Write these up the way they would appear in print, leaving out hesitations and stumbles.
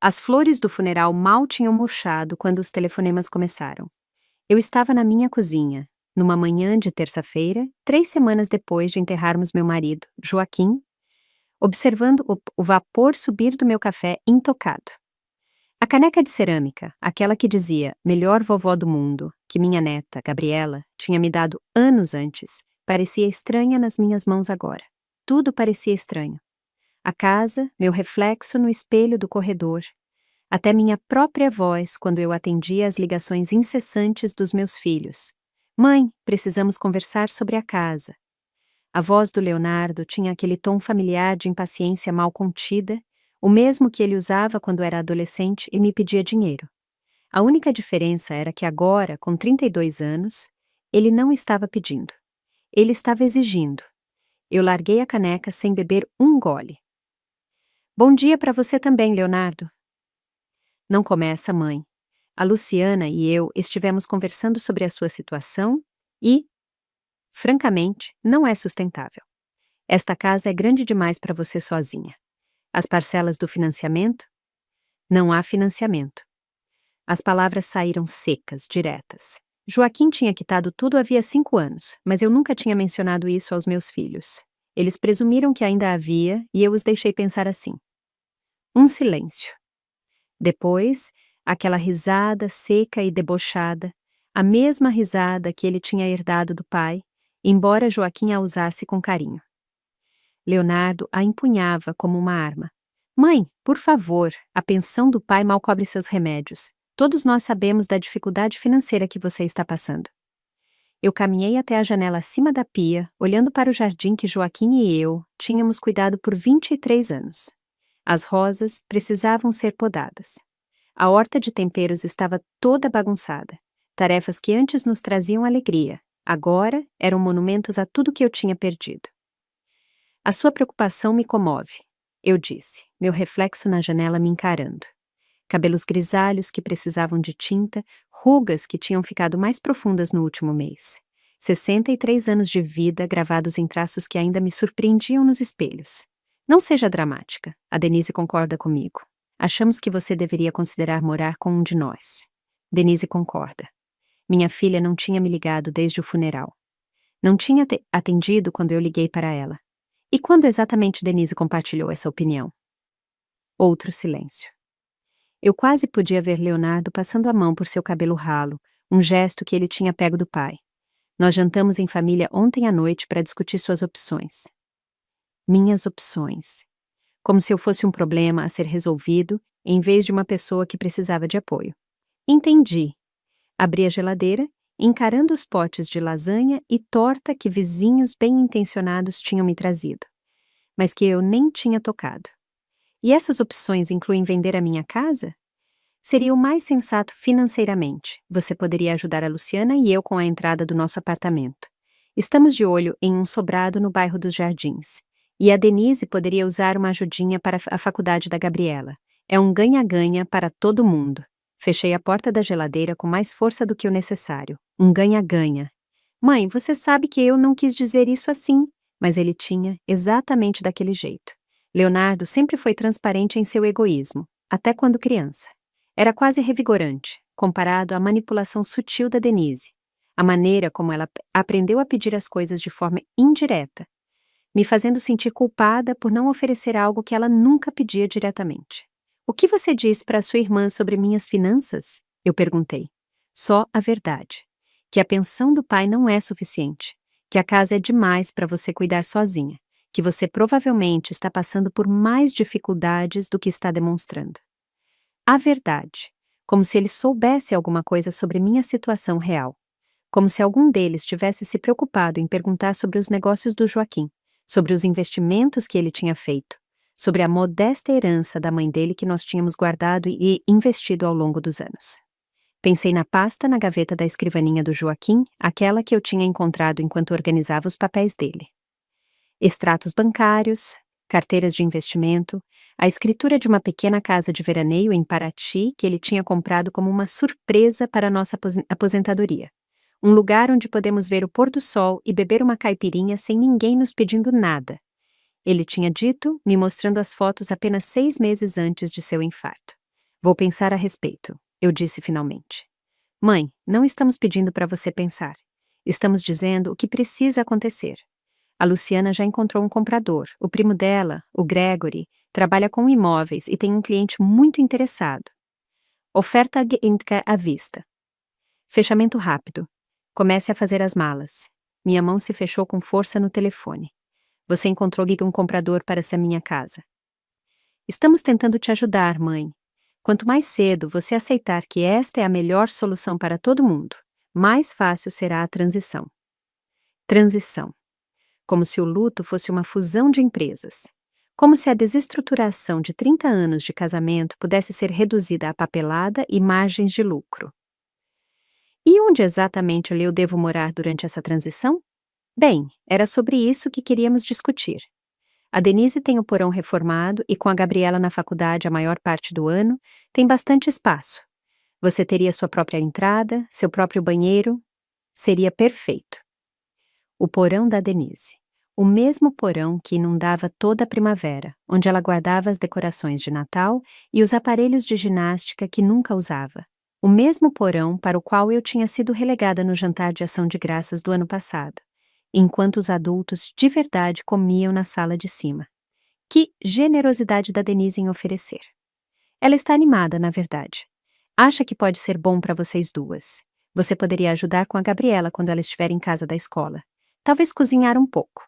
As flores do funeral mal tinham murchado quando os telefonemas começaram. Eu estava na minha cozinha, numa manhã de terça-feira, 3 semanas depois de enterrarmos meu marido, Joaquim, observando o vapor subir do meu café intocado. A caneca de cerâmica, aquela que dizia "melhor vovó do mundo", que minha neta, Gabriela, tinha me dado anos antes, parecia estranha nas minhas mãos agora. Tudo parecia estranho. A casa, meu reflexo no espelho do corredor, até minha própria voz quando eu atendia às ligações incessantes dos meus filhos. "Mãe, precisamos conversar sobre a casa." A voz do Leonardo tinha aquele tom familiar de impaciência mal contida, o mesmo que ele usava quando era adolescente e me pedia dinheiro. A única diferença era que agora, com 32 anos, ele não estava pedindo. Ele estava exigindo. Eu larguei a caneca sem beber um gole. "Bom dia para você também, Leonardo." "Não começa, mãe. A Luciana e eu estivemos conversando sobre a sua situação e, francamente, não é sustentável. Esta casa é grande demais para você sozinha. As parcelas do financiamento? Não há financiamento." As palavras saíram secas, diretas. Joaquim tinha quitado tudo havia 5 anos, mas eu nunca tinha mencionado isso aos meus filhos. Eles presumiram que ainda havia e eu os deixei pensar assim. Um silêncio. Depois, aquela risada seca e debochada, a mesma risada que ele tinha herdado do pai, embora Joaquim a usasse com carinho. Leonardo a empunhava como uma arma. "Mãe, por favor, a pensão do pai mal cobre seus remédios. Todos nós sabemos da dificuldade financeira que você está passando." Eu caminhei até a janela acima da pia, olhando para o jardim que Joaquim e eu tínhamos cuidado por 23 anos. As rosas precisavam ser podadas. A horta de temperos estava toda bagunçada. Tarefas que antes nos traziam alegria, agora eram monumentos a tudo que eu tinha perdido. "A sua preocupação me comove", eu disse, meu reflexo na janela me encarando. Cabelos grisalhos que precisavam de tinta, rugas que tinham ficado mais profundas no último mês. 63 anos de vida gravados em traços que ainda me surpreendiam nos espelhos. "Não seja dramática, a Denise concorda comigo. Achamos que você deveria considerar morar com um de nós." Denise concorda. Minha filha não tinha me ligado desde o funeral. Não tinha atendido quando eu liguei para ela. E quando exatamente Denise compartilhou essa opinião? Outro silêncio. Eu quase podia ver Leonardo passando a mão por seu cabelo ralo, um gesto que ele tinha pego do pai. Nós jantamos em família ontem à noite para discutir suas opções. Minhas opções. Como se eu fosse um problema a ser resolvido, em vez de uma pessoa que precisava de apoio. Entendi. Abri a geladeira, encarando os potes de lasanha e torta que vizinhos bem-intencionados tinham me trazido, mas que eu nem tinha tocado. E essas opções incluem vender a minha casa? Seria o mais sensato financeiramente. Você poderia ajudar a Luciana e eu com a entrada do nosso apartamento. Estamos de olho em um sobrado no bairro dos Jardins. E a Denise poderia usar uma ajudinha para a faculdade da Gabriela. É um ganha-ganha para todo mundo. Fechei a porta da geladeira com mais força do que o necessário. Um ganha-ganha. "Mãe, você sabe que eu não quis dizer isso assim." Mas ele tinha exatamente daquele jeito. Leonardo sempre foi transparente em seu egoísmo, até quando criança. Era quase revigorante, comparado à manipulação sutil da Denise. A maneira como ela aprendeu a pedir as coisas de forma indireta, me fazendo sentir culpada por não oferecer algo que ela nunca pedia diretamente. "O que você diz para sua irmã sobre minhas finanças?" eu perguntei. "Só a verdade. Que a pensão do pai não é suficiente. Que a casa é demais para você cuidar sozinha. Que você provavelmente está passando por mais dificuldades do que está demonstrando." A verdade. Como se ele soubesse alguma coisa sobre minha situação real. Como se algum deles tivesse se preocupado em perguntar sobre os negócios do Joaquim, sobre os investimentos que ele tinha feito, sobre a modesta herança da mãe dele que nós tínhamos guardado e investido ao longo dos anos. Pensei na pasta na gaveta da escrivaninha do Joaquim, aquela que eu tinha encontrado enquanto organizava os papéis dele. Extratos bancários, carteiras de investimento, a escritura de uma pequena casa de veraneio em Paraty que ele tinha comprado como uma surpresa para nossa aposentadoria. Um lugar onde podemos ver o pôr do sol e beber uma caipirinha sem ninguém nos pedindo nada. Ele tinha dito, me mostrando as fotos apenas 6 meses antes de seu infarto. Vou pensar a respeito, eu disse finalmente. Mãe, não estamos pedindo para você pensar. Estamos dizendo o que precisa acontecer. A Luciana já encontrou um comprador. O primo dela, o Gregory, trabalha com imóveis e tem um cliente muito interessado. Oferta à vista. Fechamento rápido. Comece a fazer as malas. Minha mão se fechou com força no telefone. Você encontrou um comprador para essa minha casa. Estamos tentando te ajudar, mãe. Quanto mais cedo você aceitar que esta é a melhor solução para todo mundo, mais fácil será a transição. Transição. Como se o luto fosse uma fusão de empresas. Como se a desestruturação de 30 anos de casamento pudesse ser reduzida a papelada e margens de lucro. E onde exatamente eu devo morar durante essa transição? Bem, era sobre isso que queríamos discutir. A Denise tem o porão reformado e com a Gabriela na faculdade a maior parte do ano, tem bastante espaço. Você teria sua própria entrada, seu próprio banheiro. Seria perfeito. O porão da Denise. O mesmo porão que inundava toda a primavera, onde ela guardava as decorações de Natal e os aparelhos de ginástica que nunca usava. O mesmo porão para o qual eu tinha sido relegada no jantar de ação de graças do ano passado, enquanto os adultos de verdade comiam na sala de cima. Que generosidade da Denise em oferecer. Ela está animada, na verdade. Acha que pode ser bom para vocês duas. Você poderia ajudar com a Gabriela quando ela estiver em casa da escola. Talvez cozinhar um pouco.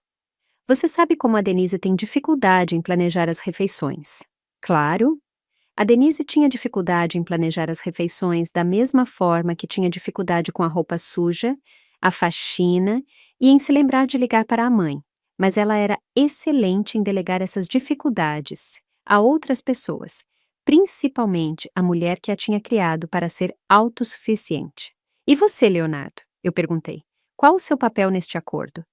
Você sabe como a Denise tem dificuldade em planejar as refeições. Claro. A Denise tinha dificuldade em planejar as refeições da mesma forma que tinha dificuldade com a roupa suja, a faxina e em se lembrar de ligar para a mãe, mas ela era excelente em delegar essas dificuldades a outras pessoas, principalmente a mulher que a tinha criado para ser autossuficiente. E você, Leonardo? Eu perguntei. Qual o seu papel neste acordo?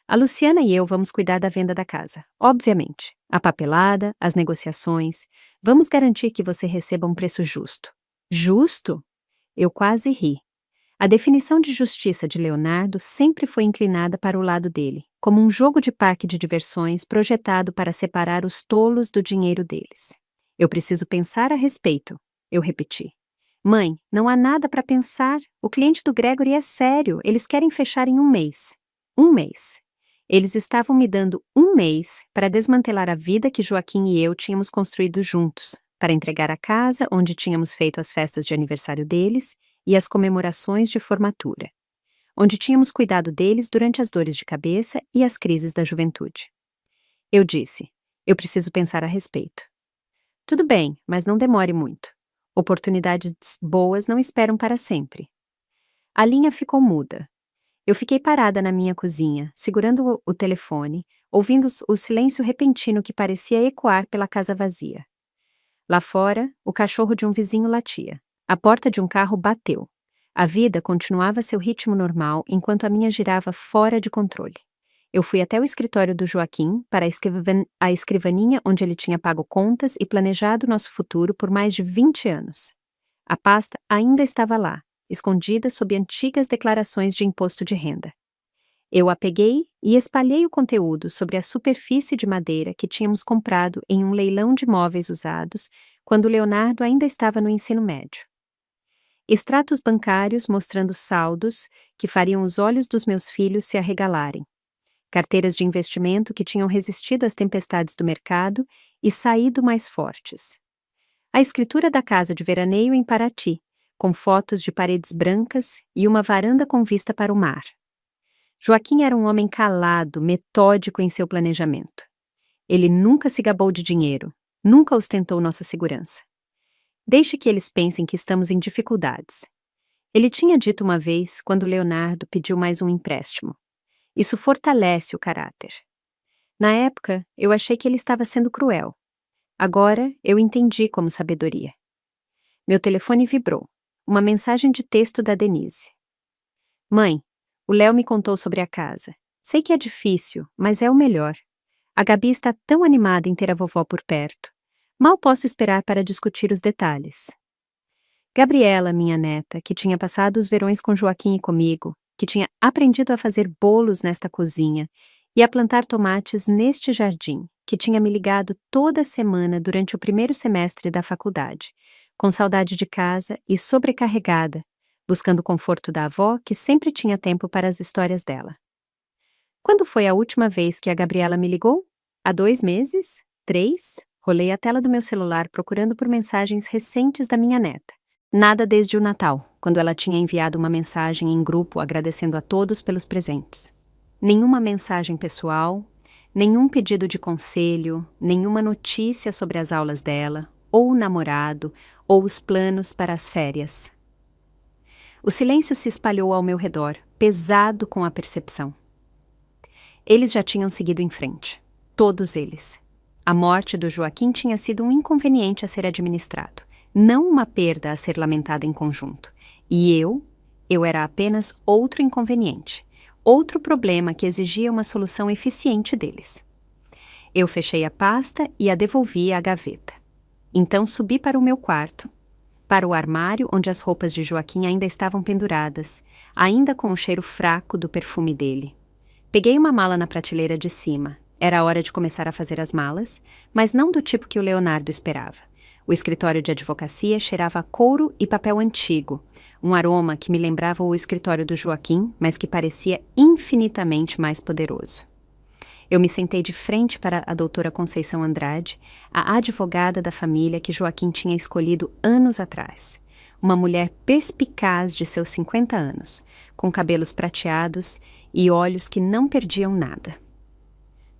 A Luciana e eu vamos cuidar da venda da casa, obviamente. A papelada, as negociações. Vamos garantir que você receba um preço justo. Justo? Eu quase ri. A definição de justiça de Leonardo sempre foi inclinada para o lado dele, como um jogo de parque de diversões projetado para separar os tolos do dinheiro deles. Eu preciso pensar a respeito, eu repeti. Mãe, não há nada para pensar. O cliente do Gregory é sério. Eles querem fechar em 1 mês. 1 mês. Eles estavam me dando 1 mês para desmantelar a vida que Joaquim e eu tínhamos construído juntos, para entregar a casa onde tínhamos feito as festas de aniversário deles e as comemorações de formatura, onde tínhamos cuidado deles durante as dores de cabeça e as crises da juventude. Eu disse, eu preciso pensar a respeito. Tudo bem, mas não demore muito. Oportunidades boas não esperam para sempre. A linha ficou muda. Eu fiquei parada na minha cozinha, segurando o telefone, ouvindo o silêncio repentino que parecia ecoar pela casa vazia. Lá fora, o cachorro de um vizinho latia. A porta de um carro bateu. A vida continuava seu ritmo normal enquanto a minha girava fora de controle. Eu fui até o escritório do Joaquim, para a escrivaninha onde ele tinha pago contas e planejado nosso futuro por mais de 20 anos. A pasta ainda estava lá, escondida sob antigas declarações de imposto de renda. Eu a peguei e espalhei o conteúdo sobre a superfície de madeira que tínhamos comprado em um leilão de móveis usados quando Leonardo ainda estava no ensino médio. Extratos bancários mostrando saldos que fariam os olhos dos meus filhos se arregalarem. Carteiras de investimento que tinham resistido às tempestades do mercado e saído mais fortes. A escritura da casa de veraneio em Paraty, com fotos de paredes brancas e uma varanda com vista para o mar. Joaquim era um homem calado, metódico em seu planejamento. Ele nunca se gabou de dinheiro, nunca ostentou nossa segurança. Deixe que eles pensem que estamos em dificuldades. Ele tinha dito uma vez, quando Leonardo pediu mais um empréstimo. Isso fortalece o caráter. Na época, eu achei que ele estava sendo cruel. Agora, eu entendi como sabedoria. Meu telefone vibrou. Uma mensagem de texto da Denise. Mãe, o Léo me contou sobre a casa. Sei que é difícil, mas é o melhor. A Gabi está tão animada em ter a vovó por perto. Mal posso esperar para discutir os detalhes. Gabriela, minha neta, que tinha passado os verões com Joaquim e comigo, que tinha aprendido a fazer bolos nesta cozinha e a plantar tomates neste jardim, que tinha me ligado toda semana durante o primeiro semestre da faculdade, com saudade de casa e sobrecarregada, buscando o conforto da avó que sempre tinha tempo para as histórias dela. Quando foi a última vez que a Gabriela me ligou? Há 2 meses? 3? Rolei a tela do meu celular procurando por mensagens recentes da minha neta. Nada desde o Natal, quando ela tinha enviado uma mensagem em grupo agradecendo a todos pelos presentes. Nenhuma mensagem pessoal, nenhum pedido de conselho, nenhuma notícia sobre as aulas dela, ou o namorado, ou os planos para as férias. O silêncio se espalhou ao meu redor, pesado com a percepção. Eles já tinham seguido em frente. Todos eles. A morte do Joaquim tinha sido um inconveniente a ser administrado, não uma perda a ser lamentada em conjunto. E eu era apenas outro inconveniente, outro problema que exigia uma solução eficiente deles. Eu fechei a pasta e a devolvi à gaveta. Então subi para o meu quarto, para o armário onde as roupas de Joaquim ainda estavam penduradas, ainda com o cheiro fraco do perfume dele. Peguei uma mala na prateleira de cima. Era a hora de começar a fazer as malas, mas não do tipo que o Leonardo esperava. O escritório de advocacia cheirava a couro e papel antigo, um aroma que me lembrava o escritório do Joaquim, mas que parecia infinitamente mais poderoso. Eu me sentei de frente para a doutora Conceição Andrade, a advogada da família que Joaquim tinha escolhido anos atrás. Uma mulher perspicaz de seus 50 anos, com cabelos prateados e olhos que não perdiam nada.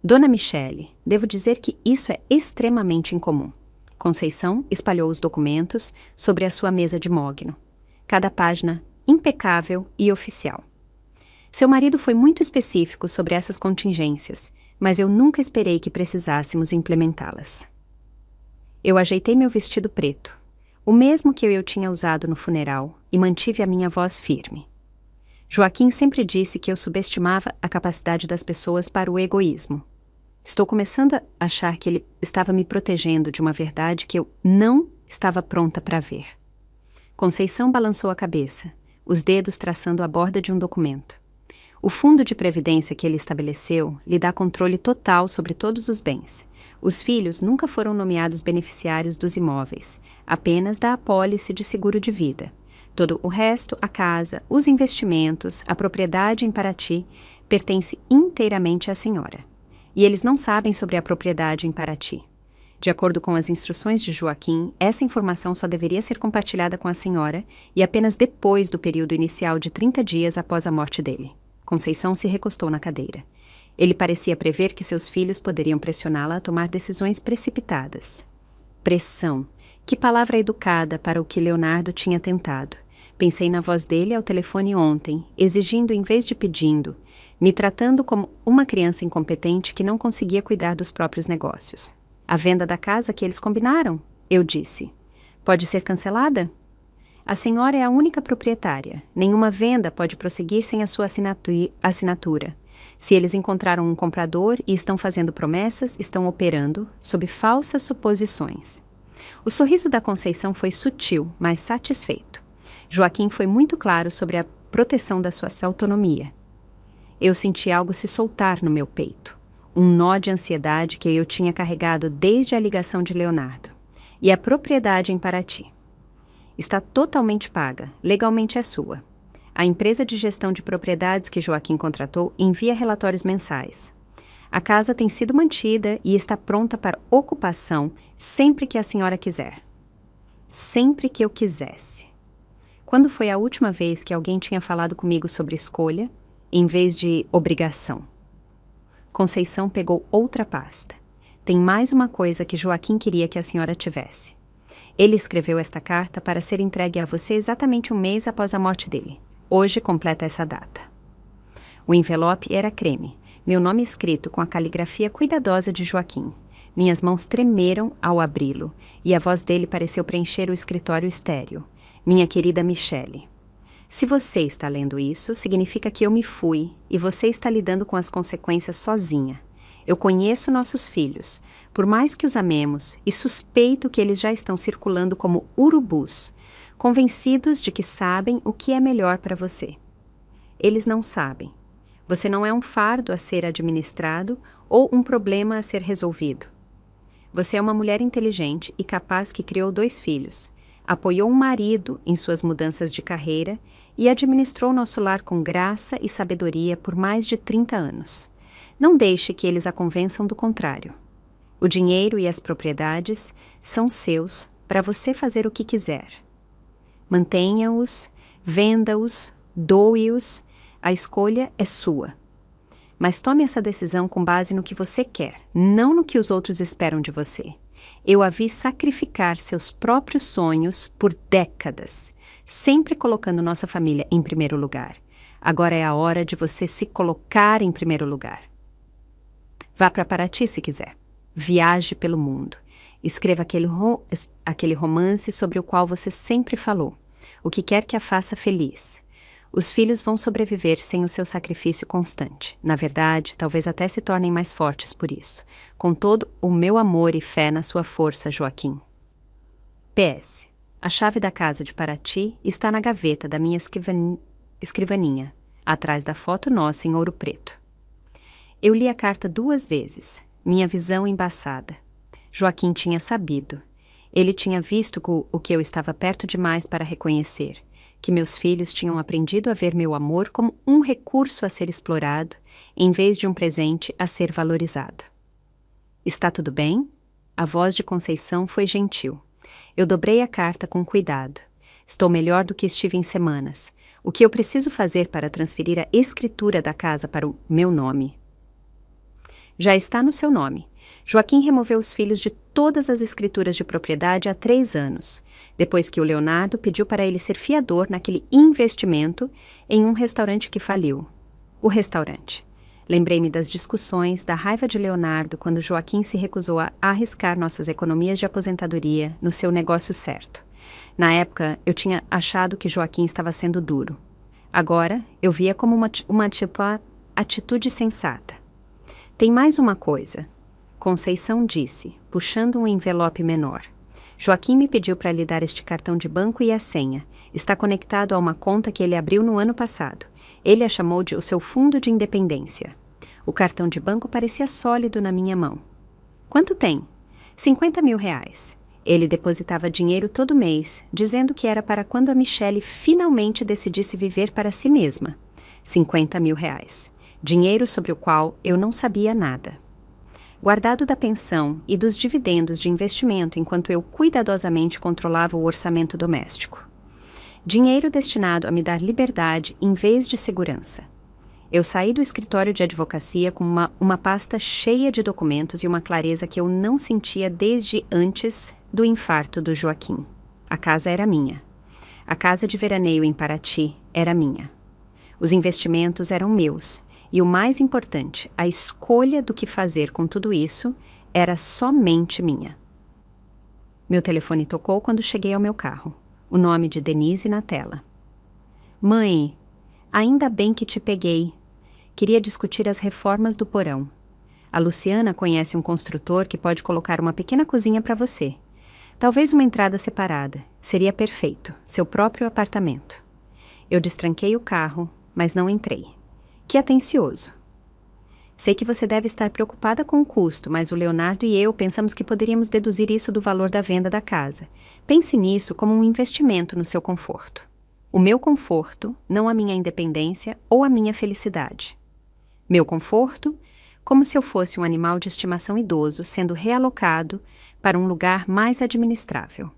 Dona Michele, devo dizer que isso é extremamente incomum. Conceição espalhou os documentos sobre a sua mesa de mogno. Cada página impecável e oficial. Seu marido foi muito específico sobre essas contingências, mas eu nunca esperei que precisássemos implementá-las. Eu ajeitei meu vestido preto, o mesmo que eu tinha usado no funeral, e mantive a minha voz firme. Joaquim sempre disse que eu subestimava a capacidade das pessoas para o egoísmo. Estou começando a achar que ele estava me protegendo de uma verdade que eu não estava pronta para ver. Conceição balançou a cabeça, os dedos traçando a borda de um documento. O fundo de previdência que ele estabeleceu lhe dá controle total sobre todos os bens. Os filhos nunca foram nomeados beneficiários dos imóveis, apenas da apólice de seguro de vida. Todo o resto, a casa, os investimentos, a propriedade em Paraty, pertence inteiramente à senhora. E eles não sabem sobre a propriedade em Paraty. De acordo com as instruções de Joaquim, essa informação só deveria ser compartilhada com a senhora e apenas depois do período inicial de 30 dias após a morte dele. Conceição se recostou na cadeira. Ele parecia prever que seus filhos poderiam pressioná-la a tomar decisões precipitadas. Pressão. Que palavra educada para o que Leonardo tinha tentado. Pensei na voz dele ao telefone ontem, exigindo em vez de pedindo, me tratando como uma criança incompetente que não conseguia cuidar dos próprios negócios. A venda da casa que eles combinaram? Eu disse. Pode ser cancelada? A senhora é a única proprietária. Nenhuma venda pode prosseguir sem a sua assinatura. Se eles encontraram um comprador e estão fazendo promessas, estão operando sob falsas suposições. O sorriso da Conceição foi sutil, mas satisfeito. Joaquim foi muito claro sobre a proteção da sua autonomia. Eu senti algo se soltar no meu peito. Um nó de ansiedade que eu tinha carregado desde a ligação de Leonardo. E a propriedade em Paraty. Está totalmente paga, legalmente é sua. A empresa de gestão de propriedades que Joaquim contratou envia relatórios mensais. A casa tem sido mantida e está pronta para ocupação sempre que a senhora quiser. Sempre que eu quisesse. Quando foi a última vez que alguém tinha falado comigo sobre escolha, em vez de obrigação? Conceição pegou outra pasta. Tem mais uma coisa que Joaquim queria que a senhora tivesse. Ele escreveu esta carta para ser entregue a você exatamente 1 mês após a morte dele. Hoje completa essa data. O envelope era creme, meu nome escrito com a caligrafia cuidadosa de Joaquim. Minhas mãos tremeram ao abri-lo, e a voz dele pareceu preencher o escritório estéril. Minha querida Michele. Se você está lendo isso, significa que eu me fui, e você está lidando com as consequências sozinha. Eu conheço nossos filhos, por mais que os amemos, e suspeito que eles já estão circulando como urubus, convencidos de que sabem o que é melhor para você. Eles não sabem. Você não é um fardo a ser administrado ou um problema a ser resolvido. Você é uma mulher inteligente e capaz que criou 2 filhos, apoiou um marido em suas mudanças de carreira e administrou nosso lar com graça e sabedoria por mais de 30 anos. Não deixe que eles a convençam do contrário. O dinheiro e as propriedades são seus para você fazer o que quiser. Mantenha-os, venda-os, doe-os, a escolha é sua. Mas tome essa decisão com base no que você quer, não no que os outros esperam de você. Eu a vi sacrificar seus próprios sonhos por décadas, sempre colocando nossa família em primeiro lugar. Agora é a hora de você se colocar em primeiro lugar. Vá para Paraty se quiser. Viaje pelo mundo. Escreva aquele romance sobre o qual você sempre falou. O que quer que a faça feliz. Os filhos vão sobreviver sem o seu sacrifício constante. Na verdade, talvez até se tornem mais fortes por isso. Com todo o meu amor e fé na sua força, Joaquim. PS. A chave da casa de Paraty está na gaveta da minha escrivaninha, atrás da foto nossa em ouro preto. Eu li a carta 2 vezes, minha visão embaçada. Joaquim tinha sabido. Ele tinha visto o que eu estava perto demais para reconhecer, que meus filhos tinham aprendido a ver meu amor como um recurso a ser explorado, em vez de um presente a ser valorizado. Está tudo bem? A voz de Conceição foi gentil. Eu dobrei a carta com cuidado. Estou melhor do que estive em semanas. O que eu preciso fazer para transferir a escritura da casa para o meu nome? Já está no seu nome. Joaquim removeu os filhos de todas as escrituras de propriedade há 3 anos, depois que o Leonardo pediu para ele ser fiador naquele investimento em um restaurante que faliu. O restaurante. Lembrei-me das discussões, da raiva de Leonardo quando Joaquim se recusou a arriscar nossas economias de aposentadoria no seu negócio certo. Na época, eu tinha achado que Joaquim estava sendo duro. Agora, eu via como uma atitude sensata. Tem mais uma coisa. Conceição disse, puxando um envelope menor. Joaquim me pediu para lhe dar este cartão de banco e a senha. Está conectado a uma conta que ele abriu no ano passado. Ele a chamou de o seu fundo de independência. O cartão de banco parecia sólido na minha mão. Quanto tem? 50 mil reais. Ele depositava dinheiro todo mês, dizendo que era para quando a Michele finalmente decidisse viver para si mesma. 50 mil reais. Dinheiro sobre o qual eu não sabia nada. Guardado da pensão e dos dividendos de investimento enquanto eu cuidadosamente controlava o orçamento doméstico. Dinheiro destinado a me dar liberdade em vez de segurança. Eu saí do escritório de advocacia com uma pasta cheia de documentos e uma clareza que eu não sentia desde antes do infarto do Joaquim. A casa era minha. A casa de veraneio em Paraty era minha. Os investimentos eram meus. E o mais importante, a escolha do que fazer com tudo isso era somente minha. Meu telefone tocou quando cheguei ao meu carro. O nome de Denise na tela. Mãe, ainda bem que te peguei. Queria discutir as reformas do porão. A Luciana conhece um construtor que pode colocar uma pequena cozinha para você. Talvez uma entrada separada. Seria perfeito, seu próprio apartamento. Eu destranquei o carro, mas não entrei. Que atencioso. Sei que você deve estar preocupada com o custo, mas o Leonardo e eu pensamos que poderíamos deduzir isso do valor da venda da casa. Pense nisso como um investimento no seu conforto. O meu conforto, não a minha independência ou a minha felicidade. Meu conforto, como se eu fosse um animal de estimação idoso sendo realocado para um lugar mais administrável.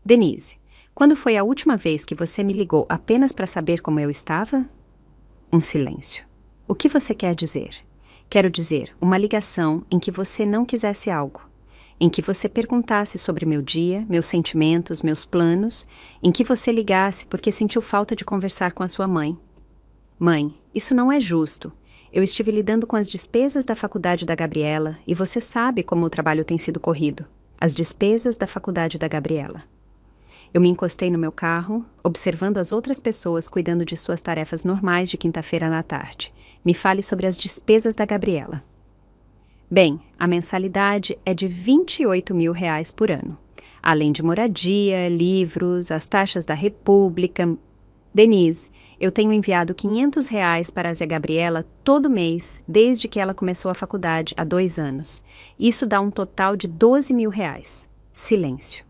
Denise, quando foi a última vez que você me ligou apenas para saber como eu estava? Um silêncio. O que você quer dizer? Quero dizer, uma ligação em que você não quisesse algo, em que você perguntasse sobre meu dia, meus sentimentos, meus planos, em que você ligasse porque sentiu falta de conversar com a sua mãe. Mãe, isso não é justo. Eu estive lidando com as despesas da faculdade da Gabriela e você sabe como o trabalho tem sido corrido. As despesas da faculdade da Gabriela. Eu me encostei no meu carro, observando as outras pessoas cuidando de suas tarefas normais de quinta-feira na tarde. Me fale sobre as despesas da Gabriela. Bem, a mensalidade é de 28 mil reais por ano. Além de moradia, livros, as taxas da República... Denise, eu tenho enviado R$ 500 para a Zé Gabriela todo mês, desde que ela começou a faculdade há 2 anos. Isso dá um total de R$ 12.000. Silêncio.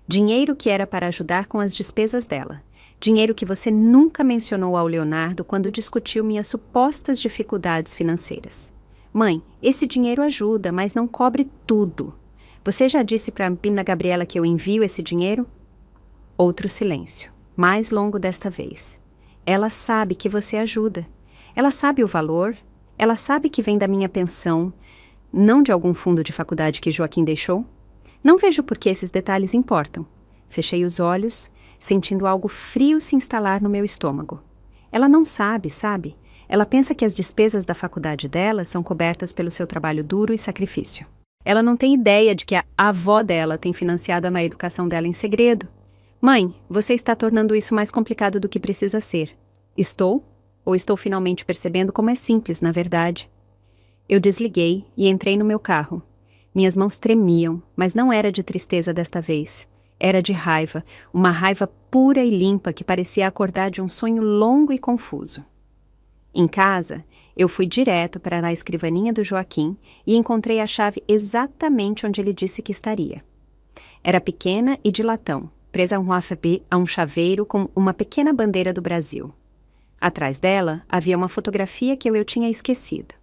Dinheiro que era para ajudar com as despesas dela. Dinheiro que você nunca mencionou ao Leonardo quando discutiu minhas supostas dificuldades financeiras. Mãe, esse dinheiro ajuda, mas não cobre tudo. Você já disse para a Ana Gabriela que eu envio esse dinheiro? Outro silêncio, mais longo desta vez. Ela sabe que você ajuda. Ela sabe o valor. Ela sabe que vem da minha pensão, não de algum fundo de faculdade que Joaquim deixou. Não vejo por que esses detalhes importam. Fechei os olhos, sentindo algo frio se instalar no meu estômago. Ela não sabe, sabe? Ela pensa que as despesas da faculdade dela são cobertas pelo seu trabalho duro e sacrifício. Ela não tem ideia de que a avó dela tem financiado a educação dela em segredo. Mãe, você está tornando isso mais complicado do que precisa ser. Estou? Ou estou finalmente percebendo como é simples, na verdade? Eu desliguei e entrei no meu carro. Minhas mãos tremiam, mas não era de tristeza desta vez. Era de raiva, uma raiva pura e limpa que parecia acordar de um sonho longo e confuso. Em casa, eu fui direto para a escrivaninha do Joaquim e encontrei a chave exatamente onde ele disse que estaria. Era pequena e de latão, presa a um chaveiro com uma pequena bandeira do Brasil. Atrás dela havia uma fotografia que eu tinha esquecido.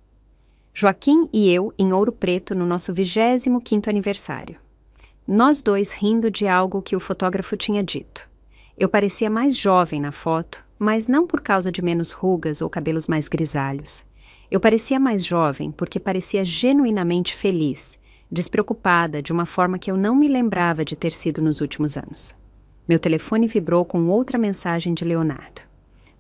Joaquim e eu em Ouro Preto no nosso 25º aniversário. Nós dois rindo de algo que o fotógrafo tinha dito. Eu parecia mais jovem na foto, mas não por causa de menos rugas ou cabelos mais grisalhos. Eu parecia mais jovem porque parecia genuinamente feliz, despreocupada de uma forma que eu não me lembrava de ter sido nos últimos anos. Meu telefone vibrou com outra mensagem de Leonardo.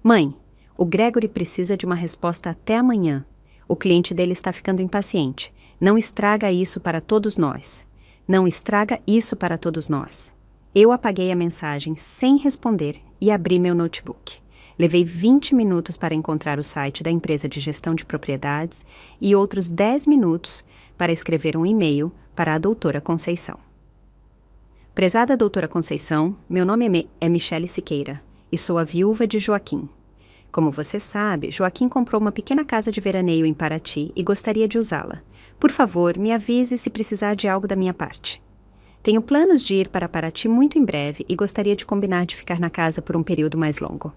Mãe, o Gregory precisa de uma resposta até amanhã. O cliente dele está ficando impaciente. Não estraga isso para todos nós. Não estraga isso para todos nós. Eu apaguei a mensagem sem responder e abri meu notebook. Levei 20 minutos para encontrar o site da empresa de gestão de propriedades e outros 10 minutos para escrever um e-mail para a doutora Conceição. Prezada doutora Conceição, meu nome é Michele Siqueira e sou a viúva de Joaquim. Como você sabe, Joaquim comprou uma pequena casa de veraneio em Paraty e gostaria de usá-la. Por favor, me avise se precisar de algo da minha parte. Tenho planos de ir para Paraty muito em breve e gostaria de combinar de ficar na casa por um período mais longo.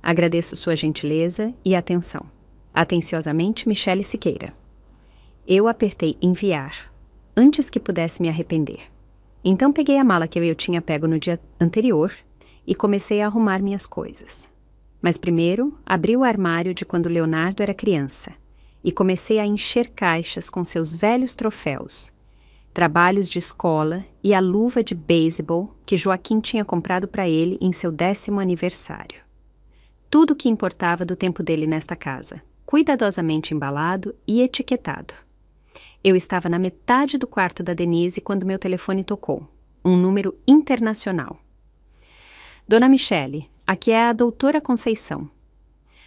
Agradeço sua gentileza e atenção. Atenciosamente, Michele Siqueira. Eu apertei enviar, antes que pudesse me arrepender. Então peguei a mala que eu tinha pego no dia anterior e comecei a arrumar minhas coisas. Mas primeiro, abri o armário de quando Leonardo era criança e comecei a encher caixas com seus velhos troféus, trabalhos de escola e a luva de beisebol que Joaquim tinha comprado para ele em seu 10º aniversário. Tudo o que importava do tempo dele nesta casa, cuidadosamente embalado e etiquetado. Eu estava na metade do quarto da Denise quando meu telefone tocou, um número internacional. Dona Michele, aqui é a doutora Conceição.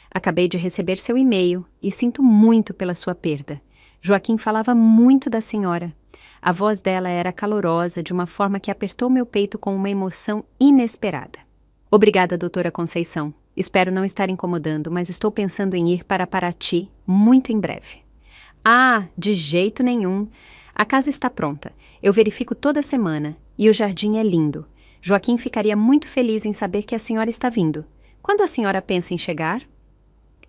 Acabei de receber seu e-mail e sinto muito pela sua perda. Joaquim falava muito da senhora. A voz dela era calorosa de uma forma que apertou meu peito com uma emoção inesperada. Obrigada, doutora Conceição. Espero não estar incomodando, mas estou pensando em ir para Paraty muito em breve. Ah, de jeito nenhum. A casa está pronta. Eu verifico toda semana e o jardim é lindo. Joaquim ficaria muito feliz em saber que a senhora está vindo. Quando a senhora pensa em chegar?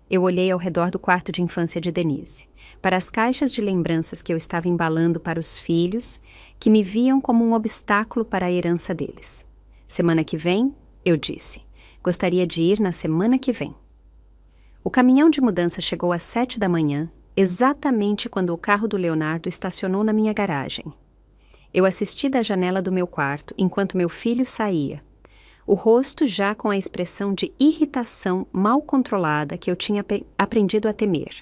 Eu olhei ao redor do quarto de infância de Denise, para as caixas de lembranças que eu estava embalando para os filhos, que me viam como um obstáculo para a herança deles. Semana que vem, eu disse. Gostaria de ir na semana que vem. O caminhão de mudança chegou às 7 da manhã, exatamente quando o carro do Leonardo estacionou na minha garagem. Eu assisti da janela do meu quarto enquanto meu filho saía, o rosto já com a expressão de irritação mal controlada que eu tinha aprendido a temer.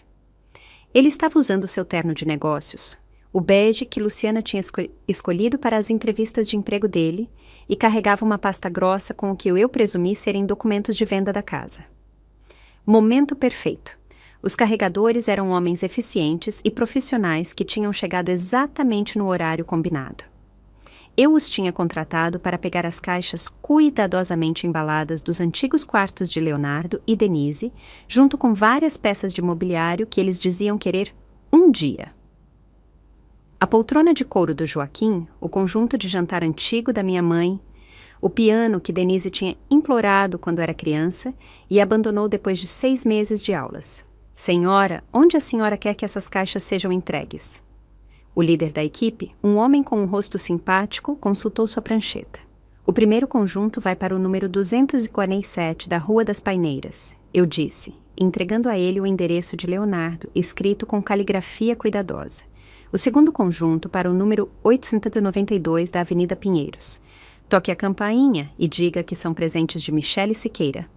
Ele estava usando seu terno de negócios, o bege que Luciana tinha escolhido para as entrevistas de emprego dele, e carregava uma pasta grossa com o que eu presumi serem documentos de venda da casa. Momento perfeito. Os carregadores eram homens eficientes e profissionais que tinham chegado exatamente no horário combinado. Eu os tinha contratado para pegar as caixas cuidadosamente embaladas dos antigos quartos de Leonardo e Denise, junto com várias peças de mobiliário que eles diziam querer um dia. A poltrona de couro do Joaquim, o conjunto de jantar antigo da minha mãe, o piano que Denise tinha implorado quando era criança e abandonou depois de 6 meses de aulas. Senhora, onde a senhora quer que essas caixas sejam entregues? O líder da equipe, um homem com um rosto simpático, consultou sua prancheta. O primeiro conjunto vai para o número 247 da Rua das Paineiras, eu disse, entregando a ele o endereço de Leonardo, escrito com caligrafia cuidadosa. O segundo conjunto para o número 892 da Avenida Pinheiros. Toque a campainha e diga que são presentes de Michele Siqueira.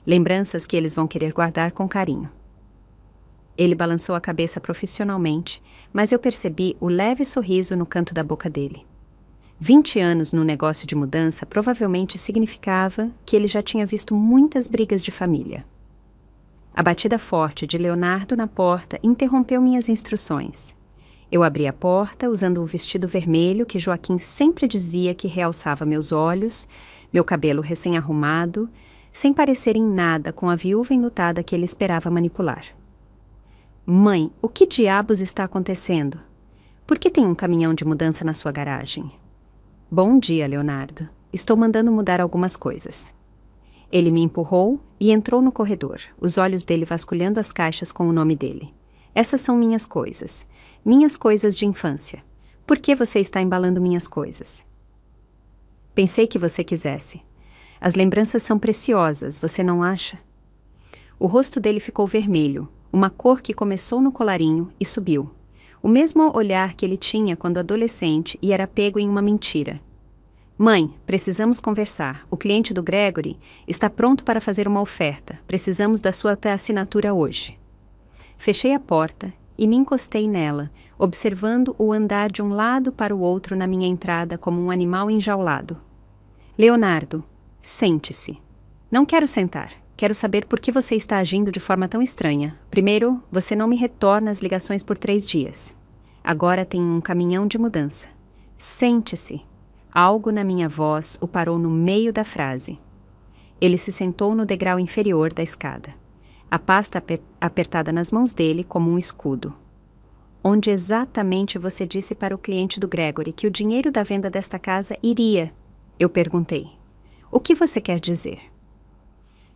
Lembranças que eles vão querer guardar com carinho. Ele balançou a cabeça profissionalmente, mas eu percebi o leve sorriso no canto da boca dele. 20 anos no negócio de mudança provavelmente significava que ele já tinha visto muitas brigas de família. A batida forte de Leonardo na porta interrompeu minhas instruções. Eu abri a porta usando um vestido vermelho que Joaquim sempre dizia que realçava meus olhos, meu cabelo recém-arrumado, sem parecer em nada com a viúva enlutada que ele esperava manipular. Mãe, o que diabos está acontecendo? Por que tem um caminhão de mudança na sua garagem? Bom dia, Leonardo. Estou mandando mudar algumas coisas. Ele me empurrou e entrou no corredor, os olhos dele vasculhando as caixas com o nome dele. Essas são minhas coisas de infância. Por que você está embalando minhas coisas? Pensei que você quisesse. As lembranças são preciosas, você não acha? O rosto dele ficou vermelho, uma cor que começou no colarinho e subiu. O mesmo olhar que ele tinha quando adolescente e era pego em uma mentira. Mãe, precisamos conversar. O cliente do Gregory está pronto para fazer uma oferta. Precisamos da sua assinatura hoje. Fechei a porta e me encostei nela, observando o andar de um lado para o outro na minha entrada como um animal enjaulado. Leonardo, sente-se. Não quero sentar. Quero saber por que você está agindo de forma tão estranha. Primeiro, você não me retorna as ligações por 3 dias. Agora tem um caminhão de mudança. Sente-se. Algo na minha voz o parou no meio da frase. Ele se sentou no degrau inferior da escada. A pasta apertada nas mãos dele como um escudo. Onde exatamente você disse para o cliente do Gregory que o dinheiro da venda desta casa iria? Eu perguntei. O que você quer dizer?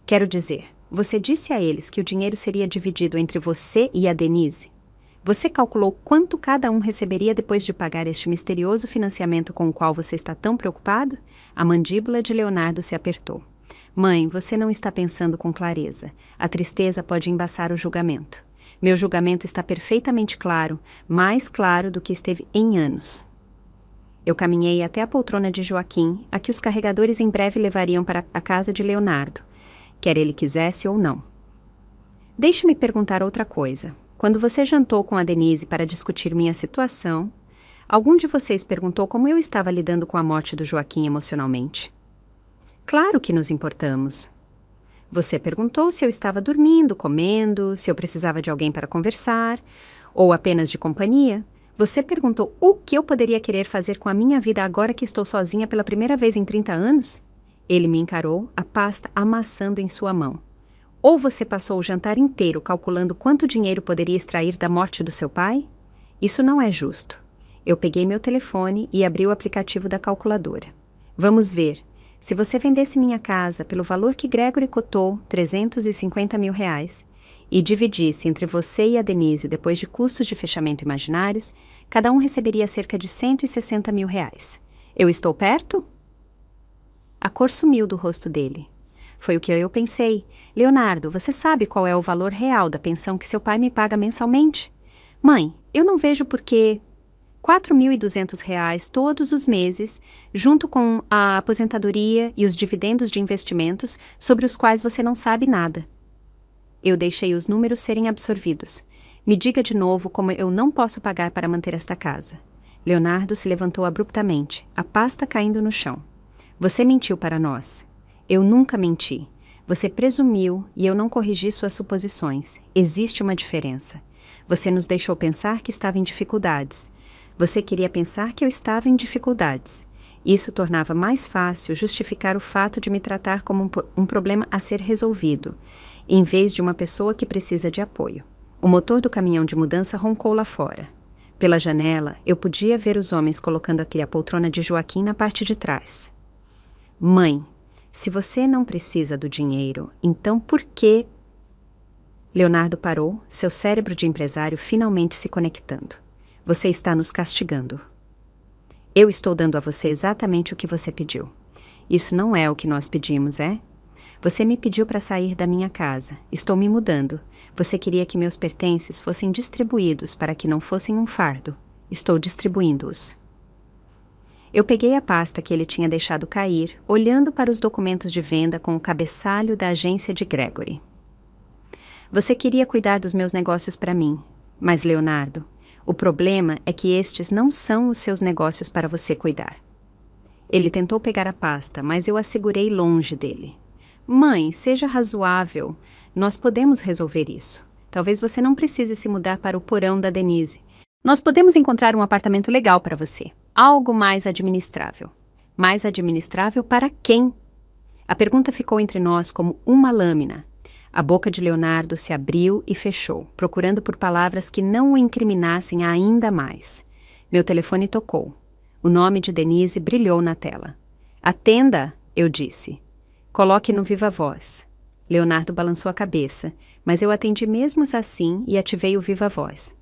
Quero dizer, você disse a eles que o dinheiro seria dividido entre você e a Denise? Você calculou quanto cada um receberia depois de pagar este misterioso financiamento com o qual você está tão preocupado? A mandíbula de Leonardo se apertou. Mãe, você não está pensando com clareza. A tristeza pode embaçar o julgamento. Meu julgamento está perfeitamente claro, mais claro do que esteve em anos. Eu caminhei até a poltrona de Joaquim, a que os carregadores em breve levariam para a casa de Leonardo, quer ele quisesse ou não. Deixe-me perguntar outra coisa. Quando você jantou com a Denise para discutir minha situação, algum de vocês perguntou como eu estava lidando com a morte do Joaquim emocionalmente? Claro que nos importamos. Você perguntou se eu estava dormindo, comendo, se eu precisava de alguém para conversar, ou apenas de companhia. Você perguntou o que eu poderia querer fazer com a minha vida agora que estou sozinha pela primeira vez em 30 anos? Ele me encarou, a pasta amassando em sua mão. Ou você passou o jantar inteiro calculando quanto dinheiro poderia extrair da morte do seu pai? Isso não é justo. Eu peguei meu telefone e abri o aplicativo da calculadora. Vamos ver. Se você vendesse minha casa pelo valor que Gregory cotou, 350 mil reais, e dividisse entre você e a Denise depois de custos de fechamento imaginários, cada um receberia cerca de 160 mil reais. Eu estou perto? A cor sumiu do rosto dele. Foi o que eu pensei. Leonardo, você sabe qual é o valor real da pensão que seu pai me paga mensalmente? Mãe, eu não vejo por que... 4.200 reais todos os meses, junto com a aposentadoria e os dividendos de investimentos sobre os quais você não sabe nada. Eu deixei os números serem absorvidos. Me diga de novo como eu não posso pagar para manter esta casa. Leonardo se levantou abruptamente, a pasta caindo no chão. Você mentiu para nós. Eu nunca menti. Você presumiu e eu não corrigi suas suposições. Existe uma diferença. Você nos deixou pensar que estava em dificuldades. Você queria pensar que eu estava em dificuldades. Isso tornava mais fácil justificar o fato de me tratar como um problema a ser resolvido, em vez de uma pessoa que precisa de apoio. O motor do caminhão de mudança roncou lá fora. Pela janela, eu podia ver os homens colocando a poltrona de Joaquim na parte de trás. Mãe, se você não precisa do dinheiro, então por que... Leonardo parou, seu cérebro de empresário finalmente se conectando. Você está nos castigando. Eu estou dando a você exatamente o que você pediu. Isso não é o que nós pedimos, é? Você me pediu para sair da minha casa. Estou me mudando. Você queria que meus pertences fossem distribuídos para que não fossem um fardo. Estou distribuindo-os. Eu peguei a pasta que ele tinha deixado cair, olhando para os documentos de venda com o cabeçalho da agência de Gregory. Você queria cuidar dos meus negócios para mim. Mas, Leonardo, o problema é que estes não são os seus negócios para você cuidar. Ele tentou pegar a pasta, mas eu a segurei longe dele. Mãe, seja razoável. Nós podemos resolver isso. Talvez você não precise se mudar para o porão da Denise. Nós podemos encontrar um apartamento legal para você. Algo mais administrável. Mais administrável para quem? A pergunta ficou entre nós como uma lâmina. A boca de Leonardo se abriu e fechou, procurando por palavras que não o incriminassem ainda mais. Meu telefone tocou. O nome de Denise brilhou na tela. Atenda, eu disse. Coloque no viva voz. Leonardo balançou a cabeça, mas eu atendi mesmo assim e ativei o viva voz.